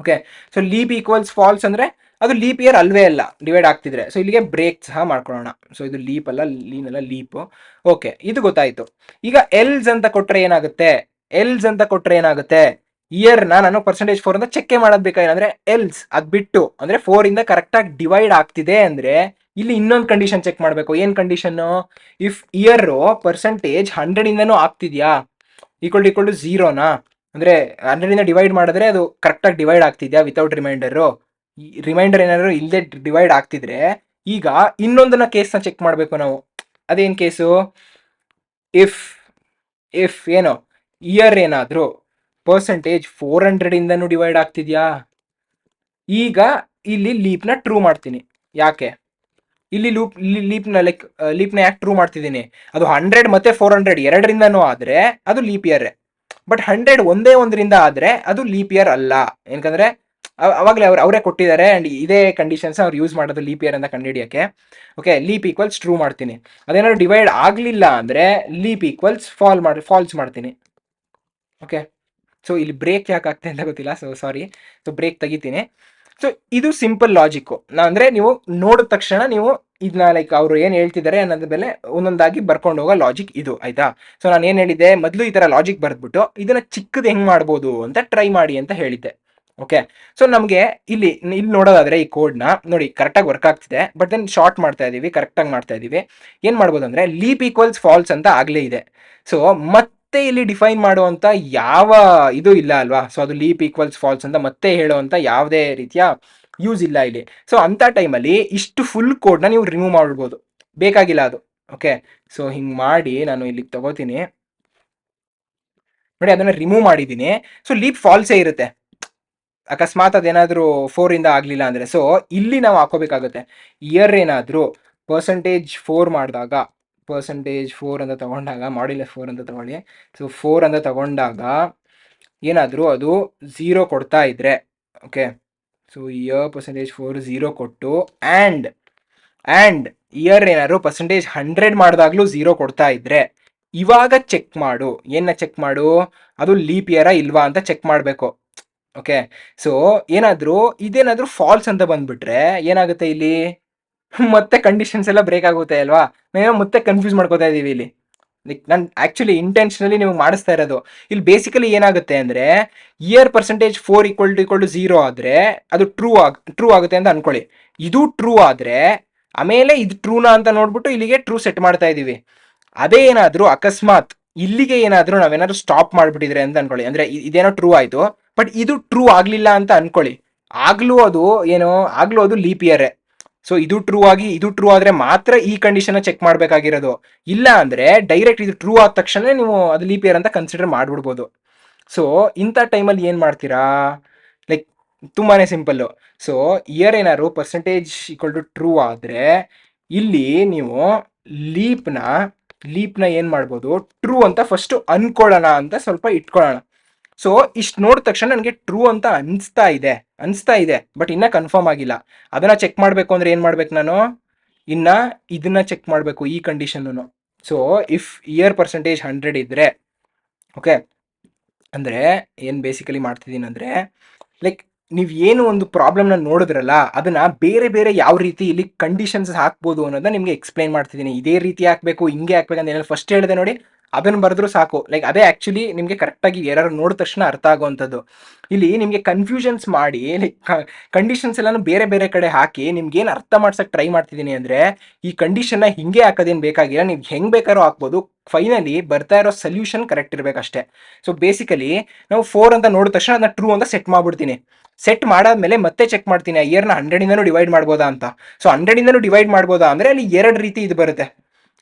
Okay, so leap equals false ಅಂದ್ರೆ ಅದು ಲೀಪ್ ಇಯರ್ ಅಲ್ವೇ ಅಲ್ಲ ಡಿವೈಡ್ ಆಗ್ತಿದ್ರೆ. ಸೊ ಇಲ್ಲಿಗೆ ಬ್ರೇಕ್ ಸಹ ಮಾಡ್ಕೊಳ್ಳೋಣ. ಸೊ ಇದು ಲೀಪ್ ಅಲ್ಲ, ಲೀಪ್. ಓಕೆ, ಇದು ಗೊತ್ತಾಯ್ತು. ಈಗ ಎಲ್ಸ್ ಅಂತ ಕೊಟ್ರೆ ಏನಾಗುತ್ತೆ, ಇಯರ್ ನಾನು %4 ಅಂತ ಚೆಕ್ ಮಾಡೋದ್ ಬೇಕಾದ್ರೆ ಎಲ್ಸ್ ಅದ್ ಬಿಟ್ಟು ಅಂದ್ರೆ 4 ಇಂದ ಕರೆಕ್ಟ್ ಆಗಿ ಡಿವೈಡ್ ಆಗ್ತಿದೆ ಅಂದ್ರೆ ಇಲ್ಲಿ ಇನ್ನೊಂದು ಕಂಡೀಷನ್ ಚೆಕ್ ಮಾಡ್ಬೇಕು. ಏನ್ ಕಂಡೀಷನ್, ಇಫ್ ಇಯರ್ %100 ಇಂದನೂ ಆಗ್ತಿದ್ಯಾ, ಈಕ್ವಲ್ ಟು 0ನಾ, ಅಂದ್ರೆ 100 ಇಂದ ಡಿವೈಡ್ ಮಾಡಿದ್ರೆ ಅದು ಕರೆಕ್ಟ್ ಆಗಿ ಡಿವೈಡ್ ಆಗ್ತಿದ್ಯಾ ವಿತೌಟ್ ರಿಮೈಂಡರ್ ಏನಾದ್ರು ಇಲ್ಲದೆ ಡಿವೈಡ್ ಆಗ್ತಿದ್ರೆ ಈಗ ಇನ್ನೊಂದನ್ನ ಕೇಸ್ನ ಚೆಕ್ ಮಾಡಬೇಕು ನಾವು. ಅದೇನ್ ಕೇಸು, ಇಫ್ ಏನೋ ಇಯರ್ ಏನಾದ್ರು %400 ಇಂದನೂ ಡಿವೈಡ್ ಆಗ್ತಿದ್ಯಾ. ಈಗ ಇಲ್ಲಿ ಲೀಪ್ನ ಟ್ರೂ ಮಾಡ್ತೀನಿ. ಯಾಕೆ ಇಲ್ಲಿ ಲೀಪ್ನ ಯಾಕೆ ಟ್ರೂ ಮಾಡ್ತಿದ್ದೀನಿ, ಅದು 100 ಮತ್ತೆ 400 ಎರಡರಿಂದನೂ ಆದ್ರೆ ಅದು ಲೀಪ್ ಇಯರ್. ಬಟ್ 100 ಒಂದೇ ಒಂದರಿಂದ ಆದ್ರೆ ಅದು ಲೀಪ್ ಇಯರ್ ಅಲ್ಲ. ಏನಕಂದ್ರೆ ಅವಾಗಲೇ ಅವರೇ ಕೊಟ್ಟಿದ್ದಾರೆ ಅಂಡ್ ಇದೇ ಕಂಡೀಷನ್ಸ್ ಅವ್ರು ಯೂಸ್ ಮಾಡೋದು ಲೀಪ್ ಇಯರ್ ಅಂತ ಕಂಡುಹಿಡಿಯಕ್ಕೆ. ಓಕೆ, ಲೀಪ್ ಈಕ್ವಲ್ಸ್ ಟ್ರೂ ಮಾಡ್ತೀನಿ. ಅದೇನಾದ್ರು ಡಿವೈಡ್ ಆಗಲಿಲ್ಲ ಅಂದ್ರೆ ಲೀಪ್ ಈಕ್ವಲ್ಸ್ ಫಾಲ್ಸ್ ಮಾಡ್ತೀನಿ. ಓಕೆ, ಸೊ ಇಲ್ಲಿ ಬ್ರೇಕ್ ಯಾಕೆ ಆಗ್ತಾ ಅಂತ ಗೊತ್ತಿಲ್ಲ, ಸೊ ಸಾರಿ. ಸೊ ಬ್ರೇಕ್ ತೆಗಿತೀನಿ. ಸೊ ಇದು ಸಿಂಪಲ್ ಲಾಜಿಕ್. ಅಂದ್ರೆ ನೀವು ನೋಡಿದ ತಕ್ಷಣ ನೀವು ಇದನ್ನ ಲೈಕ್ ಅವರು ಏನ್ ಹೇಳ್ತಿದ್ದಾರೆ ಅನ್ನೋದ್ರ ಮೇಲೆ ಒಂದೊಂದಾಗಿ ಬರ್ಕೊಂಡು ಹೋಗೋ ಲಾಜಿಕ್ ಇದು, ಆಯ್ತಾ. ಸೊ ನಾನು ಏನ್ ಹೇಳಿದ್ದೆ, ಮೊದಲು ಈ ತರ ಲಾಜಿಕ್ ಬರ್ದ್ಬಿಟ್ಟು ಇದನ್ನ ಚಿಕ್ಕದು ಹೆಂಗ್ ಮಾಡ್ಬೋದು ಅಂತ ಟ್ರೈ ಮಾಡಿ ಅಂತ ಹೇಳಿದ್ದೆ. ಓಕೆ, ಸೊ ನಮಗೆ ಇಲ್ಲಿ ನೋಡೋದಾದ್ರೆ ಈ ಕೋಡ್ನ ನೋಡಿ ಕರೆಕ್ಟಾಗಿ ವರ್ಕ್ ಆಗ್ತಿದೆ. ಬಟ್ ದೆನ್ ಶಾರ್ಟ್ ಮಾಡ್ತಾ ಇದೀವಿ, ಕರೆಕ್ಟಾಗಿ ಮಾಡ್ತಾ ಇದೀವಿ. ಏನ್ ಮಾಡ್ಬೋದು ಅಂದ್ರೆ ಲೀಪ್ ಈಕ್ವಲ್ಸ್ ಫಾಲ್ಸ್ ಅಂತ ಆಗ್ಲೇ ಇದೆ. ಸೊ ಮತ್ತೆ ಇಲ್ಲಿ ಡಿಫೈನ್ ಮಾಡುವಂತ ಯಾವ ಇದು ಇಲ್ಲ ಅಲ್ವಾ. ಸೊ ಅದು ಲೀಪ್ ಈಕ್ವಲ್ಸ್ ಫಾಲ್ಸ್ ಅಂತ ಮತ್ತೆ ಹೇಳುವಂತ ಯಾವುದೇ ರೀತಿಯ ಯೂಸ್ ಇಲ್ಲ ಇಲ್ಲಿ. ಸೊ ಅಂತ ಟೈಮಲ್ಲಿ ಇಷ್ಟು ಫುಲ್ ಕೋಡ್ನ ನೀವು ರಿಮೂವ್ ಮಾಡ್ಬೋದು, ಬೇಕಾಗಿಲ್ಲ ಅದು. ಓಕೆ, ಸೊ ಹಿಂಗ್ ಮಾಡಿ ನಾನು ಇಲ್ಲಿಗೆ ತಗೋತೀನಿ ನೋಡಿ, ಅದನ್ನ ರಿಮೂವ್ ಮಾಡಿದ್ದೀನಿ. ಸೊ ಲೀಪ್ ಫಾಲ್ಸೇ ಇರುತ್ತೆ ಅಕಸ್ಮಾತ್ ಅದೇನಾದ್ರೂ 4 ಇಂದ ಆಗ್ಲಿಲ್ಲ ಅಂದ್ರೆ. ಸೊ ಇಲ್ಲಿ ನಾವು ಹಾಕೋಬೇಕಾಗುತ್ತೆ, ಇಯರ್ ಏನಾದ್ರು %4 ಮಾಡಿದಾಗ, %4 ಅಂತ ತಗೊಂಡಾಗ, ಮಾಡ್ಯುಲಸ್ 4 ಅಂತ ತಗೊಳ್ಳಿ. ಸೊ 4 ಅಂತ ತಗೊಂಡಾಗ ಏನಾದ್ರು ಅದು 0 ಕೊಡ್ತಾ ಇದ್ರೆ, ಓಕೆ, ಸೊ ಇಯರ್ %4 0 ಕೊಟ್ಟು ಆ್ಯಂಡ್ ಇಯರ್ ಏನಾದ್ರು %100 ಮಾಡಿದಾಗ್ಲೂ 0 ಕೊಡ್ತಾ ಇದ್ರೆ ಇವಾಗ ಚೆಕ್ ಮಾಡು. ಏನ ಚೆಕ್ ಮಾಡು, ಅದು ಲೀಪ್ ಇಯರಾ ಇಲ್ವಾ ಅಂತ ಚೆಕ್ ಮಾಡಬೇಕು. ಓಕೆ, ಸೊ ಇದೇನಾದ್ರೂ ಫಾಲ್ಸ್ ಅಂತ ಬಂದ್ಬಿಟ್ರೆ ಏನಾಗುತ್ತೆ ಇಲ್ಲಿ, ಮತ್ತೆ ಕಂಡೀಷನ್ಸ್ ಎಲ್ಲ ಬ್ರೇಕ್ ಆಗುತ್ತೆ ಅಲ್ವಾ. ನಾವು ಮತ್ತೆ ಕನ್ಫ್ಯೂಸ್ ಮಾಡ್ಕೋತಾ ಇದೀವಿ ಇಲ್ಲಿ. ಲೈಕ್ ನಾನು ಆಕ್ಚುಲಿ ಇಂಟೆನ್ಷನಲಿ ನೀವು ಮಾಡಿಸ್ತಾ ಇರೋದು. ಇಲ್ಲಿ ಬೇಸಿಕಲಿ ಏನಾಗುತ್ತೆ ಅಂದ್ರೆ ಇಯರ್ ಪರ್ಸೆಂಟೇಜ್ 4 = 0 ಆದ್ರೆ ಅದು ಟ್ರೂ ಆಗುತ್ತೆ ಅಂತ ಅನ್ಕೊಳ್ಳಿ. ಇದು ಟ್ರೂ ಆದ್ರೆ ಆಮೇಲೆ ಇದು ಟ್ರೂನಾ ಅಂತ ನೋಡ್ಬಿಟ್ಟು ಇಲ್ಲಿಗೆ ಟ್ರೂ ಸೆಟ್ ಮಾಡ್ತಾ ಇದೀವಿ. ಅದೇ ಏನಾದ್ರೂ ಅಕಸ್ಮಾತ್ ಇಲ್ಲಿಗೆ ಏನಾದ್ರೂ ನಾವೇನಾದ್ರೂ ಸ್ಟಾಪ್ ಮಾಡ್ಬಿಟ್ಟಿದ್ರೆ ಅಂತ ಅನ್ಕೊಳ್ಳಿ, ಅಂದ್ರೆ ಇದೇನೋ ಟ್ರೂ ಆಯ್ತು ಬಟ್ ಇದು ಟ್ರೂ ಆಗ್ಲಿಲ್ಲ ಅಂತ ಅನ್ಕೊಳ್ಳಿ, ಆಗ್ಲೂ ಅದು ಲೀಪ್ ಇಯರ್. ಸೊ ಇದು ಟ್ರೂ ಆದ್ರೆ ಮಾತ್ರ ಈ ಕಂಡೀಷನ್ ಚೆಕ್ ಮಾಡ್ಬೇಕಾಗಿರೋದು. ಇಲ್ಲ ಅಂದ್ರೆ ಡೈರೆಕ್ಟ್ ಇದು ಟ್ರೂ ಆದ ತಕ್ಷಣ ನೀವು ಅದು ಲೀಪ್ ಇಯರ್ ಅಂತ ಕನ್ಸಿಡರ್ ಮಾಡ್ಬಿಡ್ಬೋದು. ಸೊ ಇಂಥ ಟೈಮಲ್ಲಿ ಏನ್ ಮಾಡ್ತೀರಾ, ಲೈಕ್ ತುಂಬಾನೇ ಸಿಂಪಲ್. ಸೊ ಇಯರ್ ಏನಾದ್ರು ಪರ್ಸೆಂಟೇಜ್ = ಟ್ರೂ ಆದ್ರೆ ಇಲ್ಲಿ ನೀವು ಲೀಪ್ನ ಏನ್ ಮಾಡ್ಬೋದು, ಟ್ರೂ ಅಂತ ಫಸ್ಟ್ ಅನ್ಕೊಳ್ಳೋಣ ಅಂತ ಸ್ವಲ್ಪ ಇಟ್ಕೊಳ್ಳೋಣ. ಸೊ ಇಷ್ಟು ನೋಡಿದ ತಕ್ಷಣ ನನಗೆ ಟ್ರೂ ಅಂತ ಅನಿಸ್ತಾ ಇದೆ ಬಟ್ ಇನ್ನ ಕನ್ಫರ್ಮ್ ಆಗಿಲ್ಲ. ಅದನ್ನ ಚೆಕ್ ಮಾಡಬೇಕು ಅಂದ್ರೆ ಏನ್ ಮಾಡ್ಬೇಕು ನಾನು, ಇನ್ನ ಇದನ್ನ ಚೆಕ್ ಮಾಡಬೇಕು ಈ condition. So if year percentage 100 ಇದ್ರೆ, ಓಕೆ, ಅಂದ್ರೆ ಏನ್ ಬೇಸಿಕಲಿ ಮಾಡ್ತಿದ್ದೀನಿ ಅಂದ್ರೆ ಲೈಕ್ ನೀವು ಏನು ಒಂದು ಪ್ರಾಬ್ಲಮ್ನ ನೋಡಿದ್ರಲ್ಲ ಅದನ್ನ ಬೇರೆ ಬೇರೆ ಯಾವ ರೀತಿ ಇಲ್ಲಿ ಕಂಡೀಷನ್ಸ್ ಹಾಕ್ಬೋದು ಅನ್ನೋದನ್ನ ನಿಮ್ಗೆ ಎಕ್ಸ್ಪ್ಲೈನ್ ಮಾಡ್ತಿದ್ದೀನಿ. ಇದೇ ರೀತಿ ಹಾಕ್ಬೇಕು, ಹಿಂಗೆ ಹಾಕ್ಬೇಕು ಅಂತ ಏನಾದ್ರು ಫಸ್ಟ್ ಹೇಳಿದೆ ನೋಡಿ, ಅದನ್ನ ಬರೆದ್ರು ಸಾಕು. ಲೈಕ್ ಅದೇ ಆಕ್ಚುಲಿ ನಿಮ್ಗೆ ಕರೆಕ್ಟಾಗಿ ಯಾರು ನೋಡಿದ ತಕ್ಷಣ ಅರ್ಥ ಆಗುವಂಥದ್ದು. ಇಲ್ಲಿ ನಿಮ್ಗೆ ಕನ್ಫ್ಯೂಷನ್ಸ್ ಮಾಡಿ ಲೈಕ್ ಕಂಡೀಷನ್ಸ್ ಎಲ್ಲಾನು ಬೇರೆ ಬೇರೆ ಕಡೆ ಹಾಕಿ ನಿಮ್ಗೆ ಏನು ಅರ್ಥ ಮಾಡ್ಸಕ್ ಟ್ರೈ ಮಾಡ್ತಿದ್ದೀನಿ ಅಂದ್ರೆ ಈ ಕಂಡೀಷನ್ನ ಹಿಂಗೆ ಹಾಕೋದೇನು ಬೇಕಾಗಿಲ್ಲ, ನೀವು ಹೆಂಗ್ ಬೇಕಾದ್ರೂ ಹಾಕ್ಬೋದು. ಫೈನಲಿ ಬರ್ತಾ ಇರೋ ಸೊಲ್ಯೂಷನ್ ಕರೆಕ್ಟ್ ಇರಬೇಕಷ್ಟೇ. ಸೊ ಬೇಸಿಕಲಿ ನಾವು 4 ಅಂತ ನೋಡಿದ ತಕ್ಷಣ ಅದನ್ನ ಟ್ರೂ ಅಂತ ಸೆಟ್ ಮಾಡ್ಬಿಡ್ತೀನಿ. ಸೆಟ್ ಮಾಡಾದ್ಮೇಲೆ ಮತ್ತೆ ಚೆಕ್ ಮಾಡ್ತೀನಿ ಇಯರ್ನ 100 ಡಿವೈಡ್ ಮಾಡ್ಬೋದಾ ಅಂತ. ಸೊ 100 ಡಿವೈಡ್ ಮಾಡ್ಬೋದಾ ಅಂದ್ರೆ ಅಲ್ಲಿ 2 ರೀತಿ ಇದು ಬರುತ್ತೆ.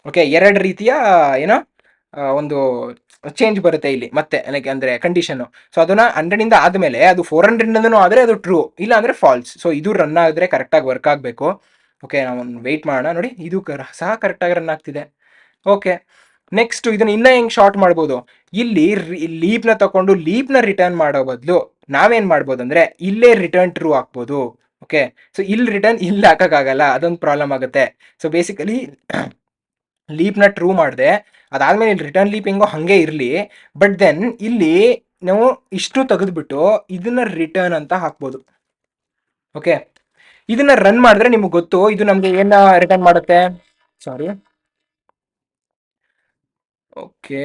ಓಕೆ, 2 ರೀತಿಯ ಏನೋ ಒಂದು ಚೇಂಜ್ ಬರುತ್ತೆ ಇಲ್ಲಿ ಮತ್ತೆ, ಲೈಕ್ ಅಂದ್ರೆ ಕಂಡೀಷನ್. ಸೊ ಅದನ್ನ 100 ಆದ್ಮೇಲೆ ಅದು 400 ಆದ್ರೆ ಅದು ಟ್ರೂ, ಇಲ್ಲ ಅಂದ್ರೆ ಫಾಲ್ಸ್. ಸೊ ಇದು ರನ್ ಆದ್ರೆ ಕರೆಕ್ಟಾಗಿ ವರ್ಕ್ ಆಗಬೇಕು. ಓಕೆ, ನಾವು ವೆಯ್ಟ್ ಮಾಡೋಣ. ನೋಡಿ ಇದು ಸಹ ಕರೆಕ್ಟಾಗಿ ರನ್ ಆಗ್ತಿದೆ. ಓಕೆ, ನೆಕ್ಸ್ಟ್ ಇದನ್ನ ಇನ್ನ ಹೆಂಗ್ ಶಾರ್ಟ್ ಮಾಡ್ಬೋದು, ಇಲ್ಲಿ ಲೀಪ್ನ ತಗೊಂಡು ಲೀಪ್ನ ರಿಟರ್ನ್ ಮಾಡೋ ಬದಲು ನಾವೇನ್ ಮಾಡ್ಬೋದು ಅಂದ್ರೆ ಇಲ್ಲೇ ರಿಟರ್ನ್ ಟ್ರೂ ಹಾಕ್ಬೋದು. ಓಕೆ, ಸೊ ಇಲ್ಲಿ ಹಾಕಕ್ಕಾಗಲ್ಲ, ಅದೊಂದು ಪ್ರಾಬ್ಲಮ್ ಆಗುತ್ತೆ. ಸೊ ಬೇಸಿಕಲಿ ಲೀಪ್ನ ಟ್ರೂ ಮಾಡಿದೆ, ಅದಾದ್ಮೇಲೆ ಇಲ್ಲಿ ರಿಟರ್ನ್ ಲೀಪ್ ಹೆಂಗೋ ಹಂಗೆ ಇರಲಿ, ಬಟ್ ದೆನ್ ಇಲ್ಲಿ ನಾವು ಇಷ್ಟು ತೆಗೆದ್ಬಿಟ್ಟು ಇದನ್ನ ರಿಟರ್ನ್ ಅಂತ ಹಾಕ್ಬೋದು. ಓಕೆ, ಇದನ್ನ ರನ್ ಮಾಡಿದ್ರೆ ನಿಮ್ಗೆ ಗೊತ್ತು ಇದು ನಮ್ಗೆ ಏನ ರಿಟರ್ನ್ ಮಾಡುತ್ತೆ. ಸಾರಿ, ಓಕೆ,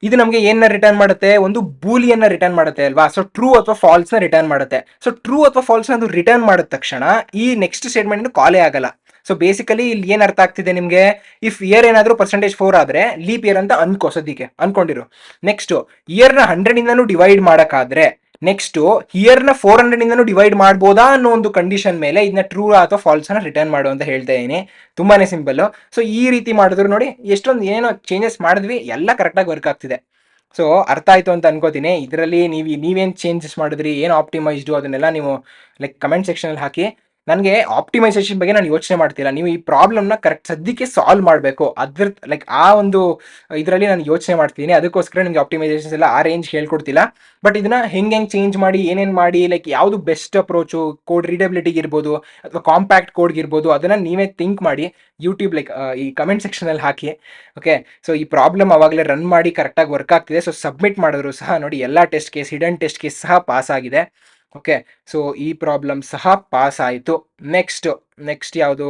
ಇದು ನಮಗೆ ಏನ ರಿಟರ್ನ್ ಮಾಡುತ್ತೆ, ಒಂದು ಬೂಲಿಯನ್ನ ರಿಟರ್ನ್ ಮಾಡುತ್ತೆ ಅಲ್ವಾ. ಸೊ ಟ್ರೂ ಅಥವಾ ಫಾಲ್ಸ್ ನ ರಿಟರ್ನ್ ಮಾಡುತ್ತೆ. ಸೊ ಟ್ರೂ ಅಥವಾ ಫಾಲ್ಸ್ ನ ಅದು ರಿಟರ್ನ್ ಮಾಡಿದ ತಕ್ಷಣ ಈ ನೆಕ್ಸ್ಟ್ ಸ್ಟೇಟ್ಮೆಂಟ್ ಕಾಲೇ ಆಗಲ್ಲ. ಸೊ ಬೇಸಿಕಲಿ ಇಲ್ಲಿ ಏನ್ ಅರ್ಥ ಆಗ್ತಿದೆ ನಿಮ್ಗೆ, ಇಫ್ ಇಯರ್ ಏನಾದ್ರೂ ಪರ್ಸೆಂಟೇಜ್ 4 ಆದ್ರೆ ಲೀಪ್ ಇಯರ್ ಅಂತ ಸದ್ಯಕ್ಕೆ ಅನ್ಕೊಂಡಿರು. ನೆಕ್ಸ್ಟ್ ಇಯರ್ನ 100 ಡಿವೈಡ್ ಮಾಡಕ್ಕಾದ್ರೆ ನೆಕ್ಸ್ಟ್ ಇಯರ್ನ 400 ಡಿವೈಡ್ ಮಾಡ್ಬೋದಾ ಅನ್ನೋ ಒಂದು ಕಂಡೀಷನ್ ಮೇಲೆ ಇದನ್ನ ಟ್ರೂ ಅಥವಾ ಫಾಲ್ಸ್ ನ ರಿಟರ್ನ್ ಮಾಡು ಅಂತ ಹೇಳ್ತಾ ಇದೀನಿ. ತುಂಬಾನೇ ಸಿಂಪಲ್. ಸೊ ಈ ರೀತಿ ಮಾಡಿದ್ರು ನೋಡಿ ಎಷ್ಟೊಂದು ಏನೋ ಚೇಂಜಸ್ ಮಾಡಿದ್ವಿ, ಎಲ್ಲ ಕರೆಕ್ಟಾಗಿ ವರ್ಕ್ ಆಗ್ತಿದೆ. ಸೊ ಅರ್ಥ ಆಯ್ತು ಅಂತ ಅನ್ಕೋತೀನಿ. ಇದರಲ್ಲಿ ನೀವೇನು ಚೇಂಜಸ್ ಮಾಡಿದ್ರಿ, ಏನು ಆಪ್ಟಿಮೈಸ್ಡು, ಅದನ್ನೆಲ್ಲ ನೀವು ಲೈಕ್ ಕಮೆಂಟ್ ಸೆಕ್ಷನಲ್ಲಿ ಹಾಕಿ. ನನಗೆ ಆಪ್ಟಿಮೈಸೇಷನ್ ಬಗ್ಗೆ ನಾನು ಯೋಚನೆ ಮಾಡ್ತಿಲ್ಲ, ನೀವು ಈ ಪ್ರಾಬ್ಲಮ್ನ ಕರೆಕ್ಟ್ ಸದ್ಯಕ್ಕೆ ಸಾಲ್ವ್ ಮಾಡಬೇಕು, ಅದ್ರ ಲೈಕ್ ಆ ಒಂದು ಇದರಲ್ಲಿ ನಾನು ಯೋಚನೆ ಮಾಡ್ತಿದ್ದೀನಿ. ಅದಕ್ಕೋಸ್ಕರ ನಿಮಗೆ ಆಪ್ಟಿಮೈಸೇಷನ್ಸ್ ಎಲ್ಲ ಆ ರೇಂಜ್ ಹೇಳ್ಕೊಡ್ತಿಲ್ಲ. ಬಟ್ ಇದನ್ನ ಹೆಂಗೆ ಚೇಂಜ್ ಮಾಡಿ, ಏನೇನು ಮಾಡಿ, ಲೈಕ್ ಯಾವುದು ಬೆಸ್ಟ್ ಅಪ್ರೋಚು, ಕೋಡ್ ರೀಡಬಿಲಿಟಿಗೆ ಇರ್ಬೋದು ಅಥವಾ ಕಾಂಪ್ಯಾಕ್ಟ್ ಕೋಡ್ಗೆ ಇರ್ಬೋದು, ಅದನ್ನು ನೀವೇ ಥಿಂಕ್ ಮಾಡಿ ಯೂಟ್ಯೂಬ್ ಲೈಕ್ ಈ ಕಮೆಂಟ್ ಸೆಕ್ಷನಲ್ಲಿ ಹಾಕಿ. ಓಕೆ, ಸೊ ಈ ಪ್ರಾಬ್ಲಮ್ ಅವಾಗಲೇ ರನ್ ಮಾಡಿ ಕರೆಕ್ಟಾಗಿ ವರ್ಕ್ ಆಗ್ತಿದೆ. ಸೊ ಸಬ್ಮಿಟ್ ಮಾಡಿದ್ರು ಸಹ ನೋಡಿ ಎಲ್ಲ test case, hidden test case ಸಹ ಪಾಸ್ ಆಗಿದೆ. ಓಕೆ, ಸೊ ಈ ಪ್ರಾಬ್ಲಮ್ ಸಹ ಪಾಸ್ ಆಯಿತು. ನೆಕ್ಸ್ಟ್ ಯಾವುದು,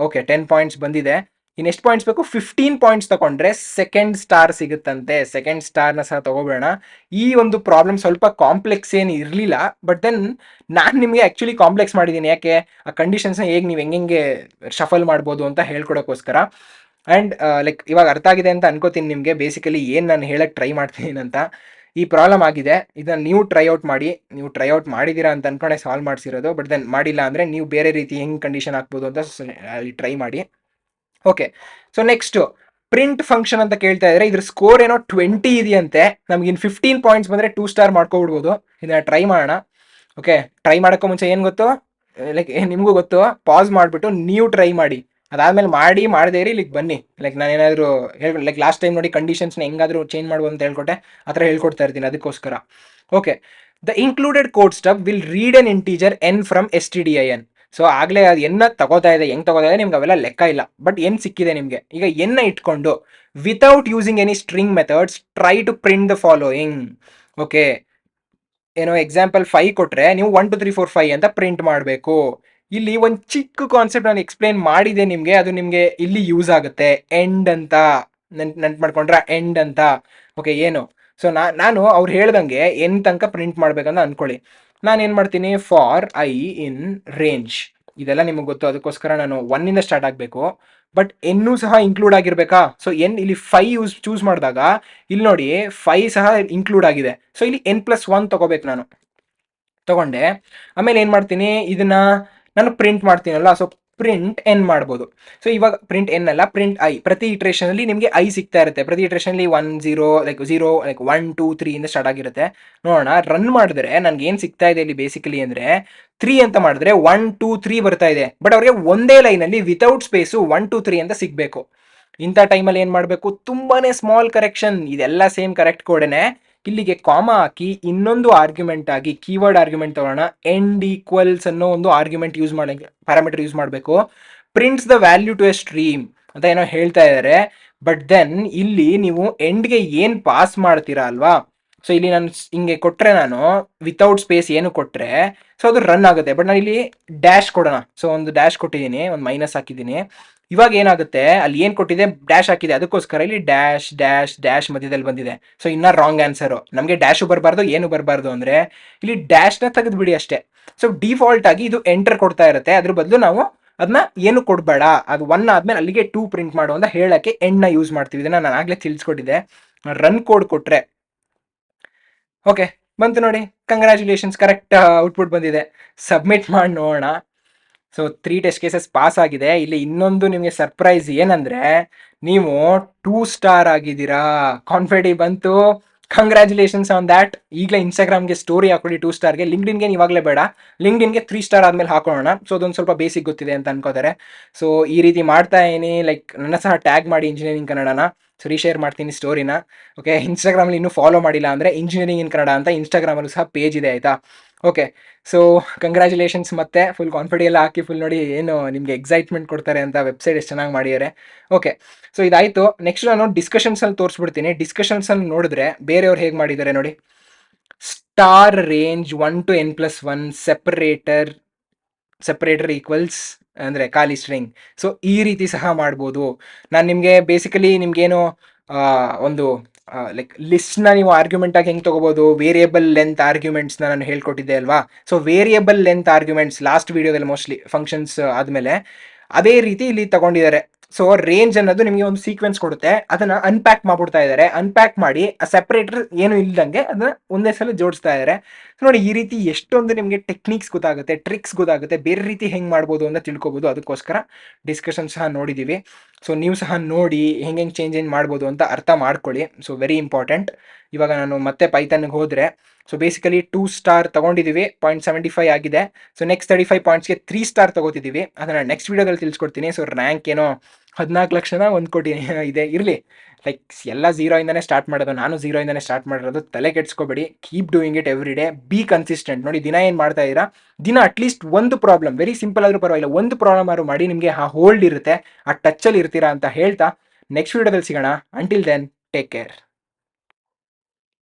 ಓಕೆ 10 ಪಾಯಿಂಟ್ಸ್ ಬಂದಿದೆ. ಇನ್ನು ಎಷ್ಟು ಪಾಯಿಂಟ್ಸ್ ಬೇಕು, 15 ಪಾಯಿಂಟ್ಸ್ ತಗೊಂಡ್ರೆ ಸೆಕೆಂಡ್ ಸ್ಟಾರ್ ಸಿಗುತ್ತಂತೆ. ಸೆಕೆಂಡ್ ಸ್ಟಾರ್ನ ಸಹ ತಗೋಬೇಡ. ಈ ಒಂದು ಪ್ರಾಬ್ಲಮ್ ಸ್ವಲ್ಪ ಕಾಂಪ್ಲೆಕ್ಸ್ ಏನು ಇರಲಿಲ್ಲ, ಬಟ್ ದೆನ್ ನಾನು ನಿಮಗೆ ಆ್ಯಕ್ಚುಲಿ ಕಾಂಪ್ಲೆಕ್ಸ್ ಮಾಡಿದ್ದೀನಿ. ಯಾಕೆ, ಆ ಕಂಡೀಷನ್ಸ್ನ ಹೇಗೆ ನೀವು ಹೆಂಗೆ ಶಫಲ್ ಮಾಡ್ಬೋದು ಅಂತ ಹೇಳ್ಕೊಡೋಕ್ಕೋಸ್ಕರ. ಆ್ಯಂಡ್ ಲೈಕ್ ಇವಾಗ ಅರ್ಥ ಆಗಿದೆ ಅಂತ ಅನ್ಕೋತೀನಿ ನಿಮಗೆ ಬೇಸಿಕಲಿ ಏನು ನಾನು ಹೇಳಕ್ಕೆ ಟ್ರೈ ಮಾಡ್ತೀನಿ ಅಂತ. ಈ ಪ್ರಾಬ್ಲಮ್ ಆಗಿದೆ, ಇದನ್ನು ನೀವು ಟ್ರೈಔಟ್ ಮಾಡಿ. ನೀವು ಟ್ರೈಔಟ್ ಮಾಡಿದ್ದೀರಾ ಅಂತ ಅನ್ಕೊಂಡೆ ಸಾಲ್ವ್ ಮಾಡಿಸಿರೋದು, ಬಟ್ ದೆನ್ ಮಾಡಿಲ್ಲ ಅಂದರೆ ನೀವು ಬೇರೆ ರೀತಿ ಹೆಂಗೆ ಕಂಡೀಷನ್ ಹಾಕ್ಬೋದು ಅಂತ ಅಲ್ಲಿ ಟ್ರೈ ಮಾಡಿ. Okay, so next print function ಅಂತ ಕೇಳ್ತಾ ಇದ್ದಾರೆ. ಇದ್ರ ಸ್ಕೋರ್ ಏನೋ 20 ಇದೆಯಂತೆ. ನಮ್ಗೆ ಇನ್ನು 15 ಪಾಯಿಂಟ್ಸ್ ಬಂದರೆ 2 ಸ್ಟಾರ್ ಮಾಡ್ಕೊಬಿಡ್ಬೋದು. ಇದನ್ನ ಟ್ರೈ ಮಾಡೋಣ. ಓಕೆ, ಟ್ರೈ ಮಾಡೋಕ್ಕೂ ಮುಂಚೆ ಏನು ಗೊತ್ತು, ಲೈಕ್ ನಿಮಗೂ ಗೊತ್ತು, ಪಾಸ್ ಮಾಡಿಬಿಟ್ಟು ನೀವು ಟ್ರೈ ಮಾಡಿ. ಅದಾದ್ಮೇಲೆ ಮಾಡದೇ ಇರಿ, ಇಲ್ಲಿಗೆ ಬನ್ನಿ. ಲೈಕ್ ನಾನು ಏನಾದರೂ ಲೈಕ್ ಲಾಸ್ಟ್ ಟೈಮ್ ನೋಡಿ ಕಂಡೀಷನ್ಸ್ನ ಹೆಂಗಾದರೂ ಚೇಂಜ್ ಮಾಡ್ಬೋದು ಅಂತ ಹೇಳ್ಕೊಟ್ಟೆ, ಆ ಥರ ಹೇಳ್ಕೊಡ್ತಾ ಇರ್ತೀನಿ ಅದಕ್ಕೋಸ್ಕರ. Okay, the included code stub will read N integer n from stdin. So ಆಗಲೇ ಅದು ಎನ್ನ ತಗೋತಾ ಇದೆ, ಹೆಂಗೆ ತಗೋತಾ ಇದೆ ನಿಮ್ಗೆ ಅವೆಲ್ಲ ಲೆಕ್ಕ ಇಲ್ಲ, ಬಟ್ ಎನ್ ಸಿಕ್ಕಿದೆ ನಿಮಗೆ. ಈಗ ಎನ್ನ ಇಟ್ಕೊಂಡು without using any string methods try to print the following. Okay, ಏನೋ ಎಕ್ಸಾಂಪಲ್ 5 ಕೊಟ್ಟರೆ ನೀವು 1 2 3 4 5 ಅಂತ ಪ್ರಿಂಟ್ ಮಾಡಬೇಕು. ಇಲ್ಲಿ ಒಂದು ಚಿಕ್ಕ ಕಾನ್ಸೆಪ್ಟ್ ನಾನು ಎಕ್ಸ್ಪ್ಲೇನ್ ಮಾಡಿದೆ ನಿಮಗೆ, ಅದು ನಿಮಗೆ ಇಲ್ಲಿ ಯೂಸ್ ಆಗುತ್ತೆ. ಎಂಡ್ ಅಂತ ನೆನ್ಪು ಮಾಡ್ಕೊಂಡ್ರೆ ಎಂಡ್ ಅಂತ. ಓಕೆ ಏನು, ಸೊ ನಾನು ಅವ್ರು ಹೇಳ್ದಂಗೆ ಎನ್ ತನಕ ಪ್ರಿಂಟ್ ಮಾಡ್ಬೇಕಂತ ಅನ್ಕೊಳ್ಳಿ. ನಾನು ಏನು ಮಾಡ್ತೀನಿ, ಫಾರ್ ಐ ಇನ್ ರೇಂಜ್, ಇದೆಲ್ಲ ನಿಮಗೆ ಗೊತ್ತು, ಅದಕ್ಕೋಸ್ಕರ ನಾನು ಒನ್ನಿಂದ ಸ್ಟಾರ್ಟ್ ಆಗಬೇಕು. ಬಟ್ ಎನ್ನೂ ಸಹ ಇನ್ಕ್ಲೂಡ್ ಆಗಿರ್ಬೇಕಾ, ಸೊ ಎನ್ ಇಲ್ಲಿ 5 ಚೂಸ್ ಮಾಡಿದಾಗ ಇಲ್ಲಿ ನೋಡಿ 5 ಸಹ ಇನ್ಕ್ಲೂಡ್ ಆಗಿದೆ. ಸೊ ಇಲ್ಲಿ n+1 ತಗೋಬೇಕು ನಾನು. ತಗೊಂಡೆ ಆಮೇಲೆ ಏನು ಮಾಡ್ತೀನಿ, ಇದನ್ನ ನಾನು ಪ್ರಿಂಟ್ ಮಾಡ್ತೀನಲ್ಲ, ಸೊ ಪ್ರಿಂಟ್ ಎನ್ ಮಾಡ್ಬೋದು. ಸೊ ಇವಾಗ ಪ್ರಿಂಟ್ ಎನ್ ಅಲ್ಲ, ಪ್ರಿಂಟ್ ಐ. ಪ್ರತಿ ಇಟ್ರೇಷನ್ ಅಲ್ಲಿ ನಿಮಗೆ ಐ ಸಿಗ್ತಾ ಇರುತ್ತೆ. ಪ್ರತಿ ಇಟ್ರೇಷನ್ ಅಲ್ಲಿ 1 0 ಲೈಕ್ 0 ಲೈಕ್ 1 2 3 ಇಂದ ಸ್ಟಾರ್ಟ್ ಆಗಿರುತ್ತೆ. ನೋಡೋಣ, ರನ್ ಮಾಡಿದ್ರೆ ನನ್ಗೆ ಏನು ಸಿಗ್ತಾ ಇದೆ ಇಲ್ಲಿ ಬೇಸಿಕಲಿ ಅಂದ್ರೆ 3 ಅಂತ ಮಾಡಿದ್ರೆ 1 2 3 ಬರ್ತಾ ಇದೆ. ಬಟ್ ಅವ್ರಿಗೆ ಒಂದೇ ಲೈನಲ್ಲಿ ವಿತೌಟ್ ಸ್ಪೇಸು 1 2 3 ಅಂತ ಸಿಗಬೇಕು. ಇಂಥ ಟೈಮಲ್ಲಿ ಏನು ಮಾಡಬೇಕು, ತುಂಬಾನೇ ಸ್ಮಾಲ್ ಕರೆಕ್ಷನ್, ಇದೆಲ್ಲ ಸೇಮ್ ಕರೆಕ್ಟ್ ಕೋಡೆನೆ. ಇಲ್ಲಿಗೆ ಕಾಮ ಹಾಕಿ ಇನ್ನೊಂದು ಆರ್ಗ್ಯುಮೆಂಟ್ ಆಗಿ ಕೀವರ್ಡ್ ಆರ್ಗ್ಯುಮೆಂಟ್ ತಗೋಣ. ಎಂಡ್ ಈಕ್ವಲ್ಸ್ ಅನ್ನೋ ಒಂದು ಆರ್ಗ್ಯುಮೆಂಟ್ ಯೂಸ್ ಮಾಡಿ, ಪ್ಯಾರಾಮೀಟರ್ ಯೂಸ್ ಮಾಡಬೇಕು. Prints the value to a stream ಅಂತ ಏನೋ ಹೇಳ್ತಾ ಇದ್ದಾರೆ. ಬಟ್ ದೆನ್ ಇಲ್ಲಿ ನೀವು ಎಂಡ್ಗೆ ಏನು ಪಾಸ್ ಮಾಡ್ತೀರಾ ಅಲ್ವಾ, ಸೊ ಇಲ್ಲಿ ನಾನು ಹಿಂಗೆ ಕೊಟ್ಟರೆ, ನಾನು ವಿತೌಟ್ ಸ್ಪೇಸ್ ಏನು ಕೊಟ್ಟರೆ ಸೊ ಅದು ರನ್ ಆಗುತ್ತೆ. ಬಟ್ ನಾನು ಇಲ್ಲಿ ಡ್ಯಾಶ್ ಕೊಡೋಣ, ಸೊ ಒಂದು ಡ್ಯಾಶ್ ಕೊಟ್ಟಿದ್ದೀನಿ, ಒಂದು ಮೈನಸ್ ಹಾಕಿದ್ದೀನಿ. ಇವಾಗ ಏನಾಗುತ್ತೆ, ಅಲ್ಲಿ ಏನು ಕೊಟ್ಟಿದೆ ಡ್ಯಾಶ್ ಹಾಕಿದೆ, ಅದಕ್ಕೋಸ್ಕರ ಇಲ್ಲಿ ಡ್ಯಾಶ್ ಡ್ಯಾಶ್ ಡ್ಯಾಶ್ ಮಧ್ಯದಲ್ಲಿ ಬಂದಿದೆ. ಸೊ ಇನ್ನ ರಾಂಗ್ ಆನ್ಸರು. ನಮಗೆ ಡ್ಯಾಶು ಬರಬಾರ್ದು, ಏನು ಬರಬಾರ್ದು ಅಂದರೆ ಇಲ್ಲಿ ಡ್ಯಾಶ್ನ ತೆಗೆದುಬಿಡಿ ಅಷ್ಟೇ. ಸೊ ಡಿಫಾಲ್ಟ್ ಆಗಿ ಇದು ಎಂಟರ್ ಕೊಡ್ತಾ ಇರುತ್ತೆ, ಅದ್ರ ಬದಲು ನಾವು ಅದನ್ನ ಏನು ಕೊಡಬೇಡ, ಅದು 1 ಆದ್ಮೇಲೆ ಅಲ್ಲಿಗೆ 2 ಪ್ರಿಂಟ್ ಮಾಡು ಅಂತ ಹೇಳಕ್ಕೆ ಎಂಡ್ನ ಯೂಸ್ ಮಾಡ್ತೀವಿ. ಇದನ್ನ ನಾನು ಆಗಲೇ ತಿಳಿಸ್ಕೊಟ್ಟಿದ್ದೆ. ರನ್ ಕೋಡ್ ಕೊಟ್ರೆ ಓಕೆ ಬಂತು ನೋಡಿ, ಕಂಗ್ರ್ಯಾಚುಲೇಷನ್ಸ್, ಕರೆಕ್ಟ್ ಔಟ್ಪುಟ್ ಬಂದಿದೆ. ಸಬ್ಮಿಟ್ ಮಾಡಿ ನೋಡೋಣ. ಸೊ 3 ಟೆಸ್ಟ್ ಕೇಸಸ್ ಪಾಸ್ ಆಗಿದೆ. ಇಲ್ಲಿ ಇನ್ನೊಂದು ನಿಮಗೆ ಸರ್ಪ್ರೈಸ್ ಏನಂದ್ರೆ, ನೀವು 2 ಸ್ಟಾರ್ ಆಗಿದ್ದೀರಾ. ಕಾನ್ಫಿಡಿ ಬಂತು, ಕಂಗ್ರ್ಯಾಚುಲೇಷನ್ಸ್ ಆನ್ ದ್ಯಾಟ್. ಈಗಲೇ ಇನ್ಸ್ಟಾಗ್ರಾಮ್ಗೆ ಸ್ಟೋರಿ ಹಾಕೊಳ್ಳಿ 2 ಸ್ಟಾರ್ಗೆ. ಲಿಂಕ್ಡ್ಇನ್ಗೆ ಇವಾಗಲೇ ಬೇಡ, ಲಿಂಕ್ಡ್ಇನ್ಗೆ 3 ಸ್ಟಾರ್ ಆದ್ಮೇಲೆ ಹಾಕೋಣ. ಸೊ ಅದೊಂದು ಸ್ವಲ್ಪ ಬೇಸಿಕ್ ಗೊತ್ತಿದೆ ಅಂತ ಅನ್ಕೋತಾರೆ. ಸೊ ಈ ರೀತಿ ಮಾಡ್ತಾ ಇದೀನಿ. ಲೈಕ್ ನನ್ನ ಸಹ ಟ್ಯಾಗ್ ಮಾಡಿ ಇಂಜಿನಿಯರಿಂಗ್ ಕನ್ನಡನ, ಸೊ ರೀಶೇರ್ ಮಾಡ್ತೀನಿ ಸ್ಟೋರಿನ. ಓಕೆ, ಇನ್ಸ್ಟಾಗ್ರಾಮಲ್ಲಿ ಇನ್ನೂ ಫಾಲೋ ಮಾಡಿಲ್ಲ ಅಂದರೆ ಇಂಜಿನಿಯರಿಂಗ್ ಇನ್ ಕನ್ನಡ ಅಂತ ಇನ್ಸ್ಟಾಗ್ರಾಮಲ್ಲೂ ಸಹ ಪೇಜ್ ಇದೆ, ಆಯಿತಾ. Okay, so congratulations. ಮತ್ತೆ ಫುಲ್ ಕಾನ್ಫಿಡೆಲ್ಲ ಹಾಕಿ ಫುಲ್ ನೋಡಿ ಏನು ನಿಮಗೆ ಎಕ್ಸೈಟ್ಮೆಂಟ್ ಕೊಡ್ತಾರೆ ಅಂತ. ವೆಬ್ಸೈಟ್ ಎಷ್ಟು ಚೆನ್ನಾಗಿ ಮಾಡಿದ್ದಾರೆ. ಓಕೆ, ಸೊ ಇದಾಯಿತು. ನೆಕ್ಸ್ಟ್ ನಾನು ಡಿಸ್ಕಷನ್ಸಲ್ಲಿ ತೋರಿಸ್ಬಿಡ್ತೀನಿ. ಡಿಸ್ಕಷನ್ಸಲ್ಲಿ ನೋಡಿದ್ರೆ ಬೇರೆಯವ್ರು ಹೇಗೆ ಮಾಡಿದ್ದಾರೆ ನೋಡಿ. Star range 1 to n+1 separator equals ಅಂದರೆ ಖಾಲಿ ಸ್ಟ್ರಿಂಗ್. ಸೊ ಈ ರೀತಿ ಸಹ ಮಾಡ್ಬೋದು. ನಾನು ನಿಮಗೆ ಬೇಸಿಕಲಿ ನಿಮಗೇನು ಒಂದು ಲೈಕ್ ಲಿಸ್ಟ್ನ ನೀವು ಆರ್ಗ್ಯುಮೆಂಟ್ ಆಗಿ ಹೆಂಗೆ ತೊಗೋಬೋದು, ವೇರಿಯಬಲ್ ಲೆಂತ್ ಆರ್ಗ್ಯುಮೆಂಟ್ಸ್ನ ನಾನು ಹೇಳ್ಕೊಟ್ಟಿದ್ದೆ ಅಲ್ವಾ. So variable length arguments last ವೀಡಿಯೋದಲ್ಲಿ ಮೋಸ್ಟ್ಲಿ ಫಂಕ್ಷನ್ಸ್ ಆದಮೇಲೆ ಅದೇ ರೀತಿ ಇಲ್ಲಿ ತಗೊಂಡಿದ್ದಾರೆ. ಸೊ ರೇಂಜ್ ಅನ್ನೋದು ನಿಮಗೆ ಒಂದು ಸೀಕ್ವೆನ್ಸ್ ಕೊಡುತ್ತೆ, ಅದನ್ನ ಅನ್ಪ್ಯಾಕ್ ಮಾಡ್ಬಿಡ್ತಾ ಇದ್ದಾರೆ. ಅನ್ಪ್ಯಾಕ್ ಮಾಡಿ ಆ ಸೆಪರೇಟರ್ ಏನು ಇಲ್ದಂಗೆ ಅದನ್ನ ಒಂದೇ ಸಲ ಜೋಡಿಸ್ತಾ ಇದ್ದಾರೆ. ನೋಡಿ, ಈ ರೀತಿ ಎಷ್ಟೊಂದು ನಿಮಗೆ ಟೆಕ್ನಿಕ್ಸ್ ಗೊತ್ತಾಗುತ್ತೆ, ಟ್ರಿಕ್ಸ್ ಗೊತ್ತಾಗುತ್ತೆ, ಬೇರೆ ರೀತಿ ಹೆಂಗೆ ಮಾಡ್ಬೋದು ಅಂತ ತಿಳ್ಕೊಬೋದು. ಅದಕ್ಕೋಸ್ಕರ ಡಿಸ್ಕಷನ್ ಸಹ ನೋಡಿದ್ದೀವಿ. ಸೊ ನೀವು ಸಹ ನೋಡಿ ಹೆಂಗೆ ಚೇಂಜ್ ಮಾಡ್ಬೋದು ಅಂತ ಅರ್ಥ ಮಾಡ್ಕೊಳ್ಳಿ. So very important. ಇವಾಗ ನಾನು ಮತ್ತೆ ಪೈಥನ್ಗೆ ಹೋದರೆ, ಸೊ ಬೇಸಿಕಲಿ 2 ಸ್ಟಾರ್ ತಗೊಂಡಿದ್ದೀವಿ, 0.75 ಆಗಿದೆ. ಸೊ ನೆಕ್ಸ್ಟ್ 35 ಪಾಯಿಂಟ್ಸ್ಗೆ 3 ಸ್ಟಾರ್ ತಗೋತಿದ್ದೀವಿ. ಅದನ್ನು ನೆಕ್ಸ್ಟ್ ವೀಡಿಯೋದಲ್ಲಿ ತಿಳಿಸ್ಕೊಡ್ತೀನಿ. ಸೊ ರ್ಯಾಂಕ್ ಏನೋ 14 ಲಕ್ಷನ 1 ಕೋಟಿ ಇದೆ. ಇರಲಿ, ಲೈಕ್ ಎಲ್ಲ 0 ಇಂದನೇ ಸ್ಟಾರ್ಟ್ ಮಾಡೋದು, ನಾನು 0 ಇಂದನೇ ಸ್ಟಾರ್ಟ್ ಮಾಡಿರೋದು. ತಲೆ ಕೆಡ್ಸ್ಕೊಬೇಡಿ, keep doing it every day, be consistent. ನೋಡಿ, ದಿನ ಏನು ಮಾಡ್ತಾ ಇದ್ದೀರಾ, ದಿನ ಅಟ್ಲೀಸ್ಟ್ ಒಂದು ಪ್ರಾಬ್ಲಮ್, ವೆರಿ ಸಿಂಪಲ್ ಆದರೂ ಪರವಾಗಿಲ್ಲ, ಒಂದು ಪ್ರಾಬ್ಲಮ್ ಆದ್ರೂ ಮಾಡಿ. ನಿಮಗೆ ಆ ಹೋಲ್ಡ್ ಇರುತ್ತೆ, ಆ ಟಚ್ಚಲ್ಲಿ ಇರ್ತೀರಾ ಅಂತ ಹೇಳ್ತಾ ನೆಕ್ಸ್ಟ್ ವೀಡಿಯೋದಲ್ಲಿ ಸಿಗೋಣ. Until then, take care.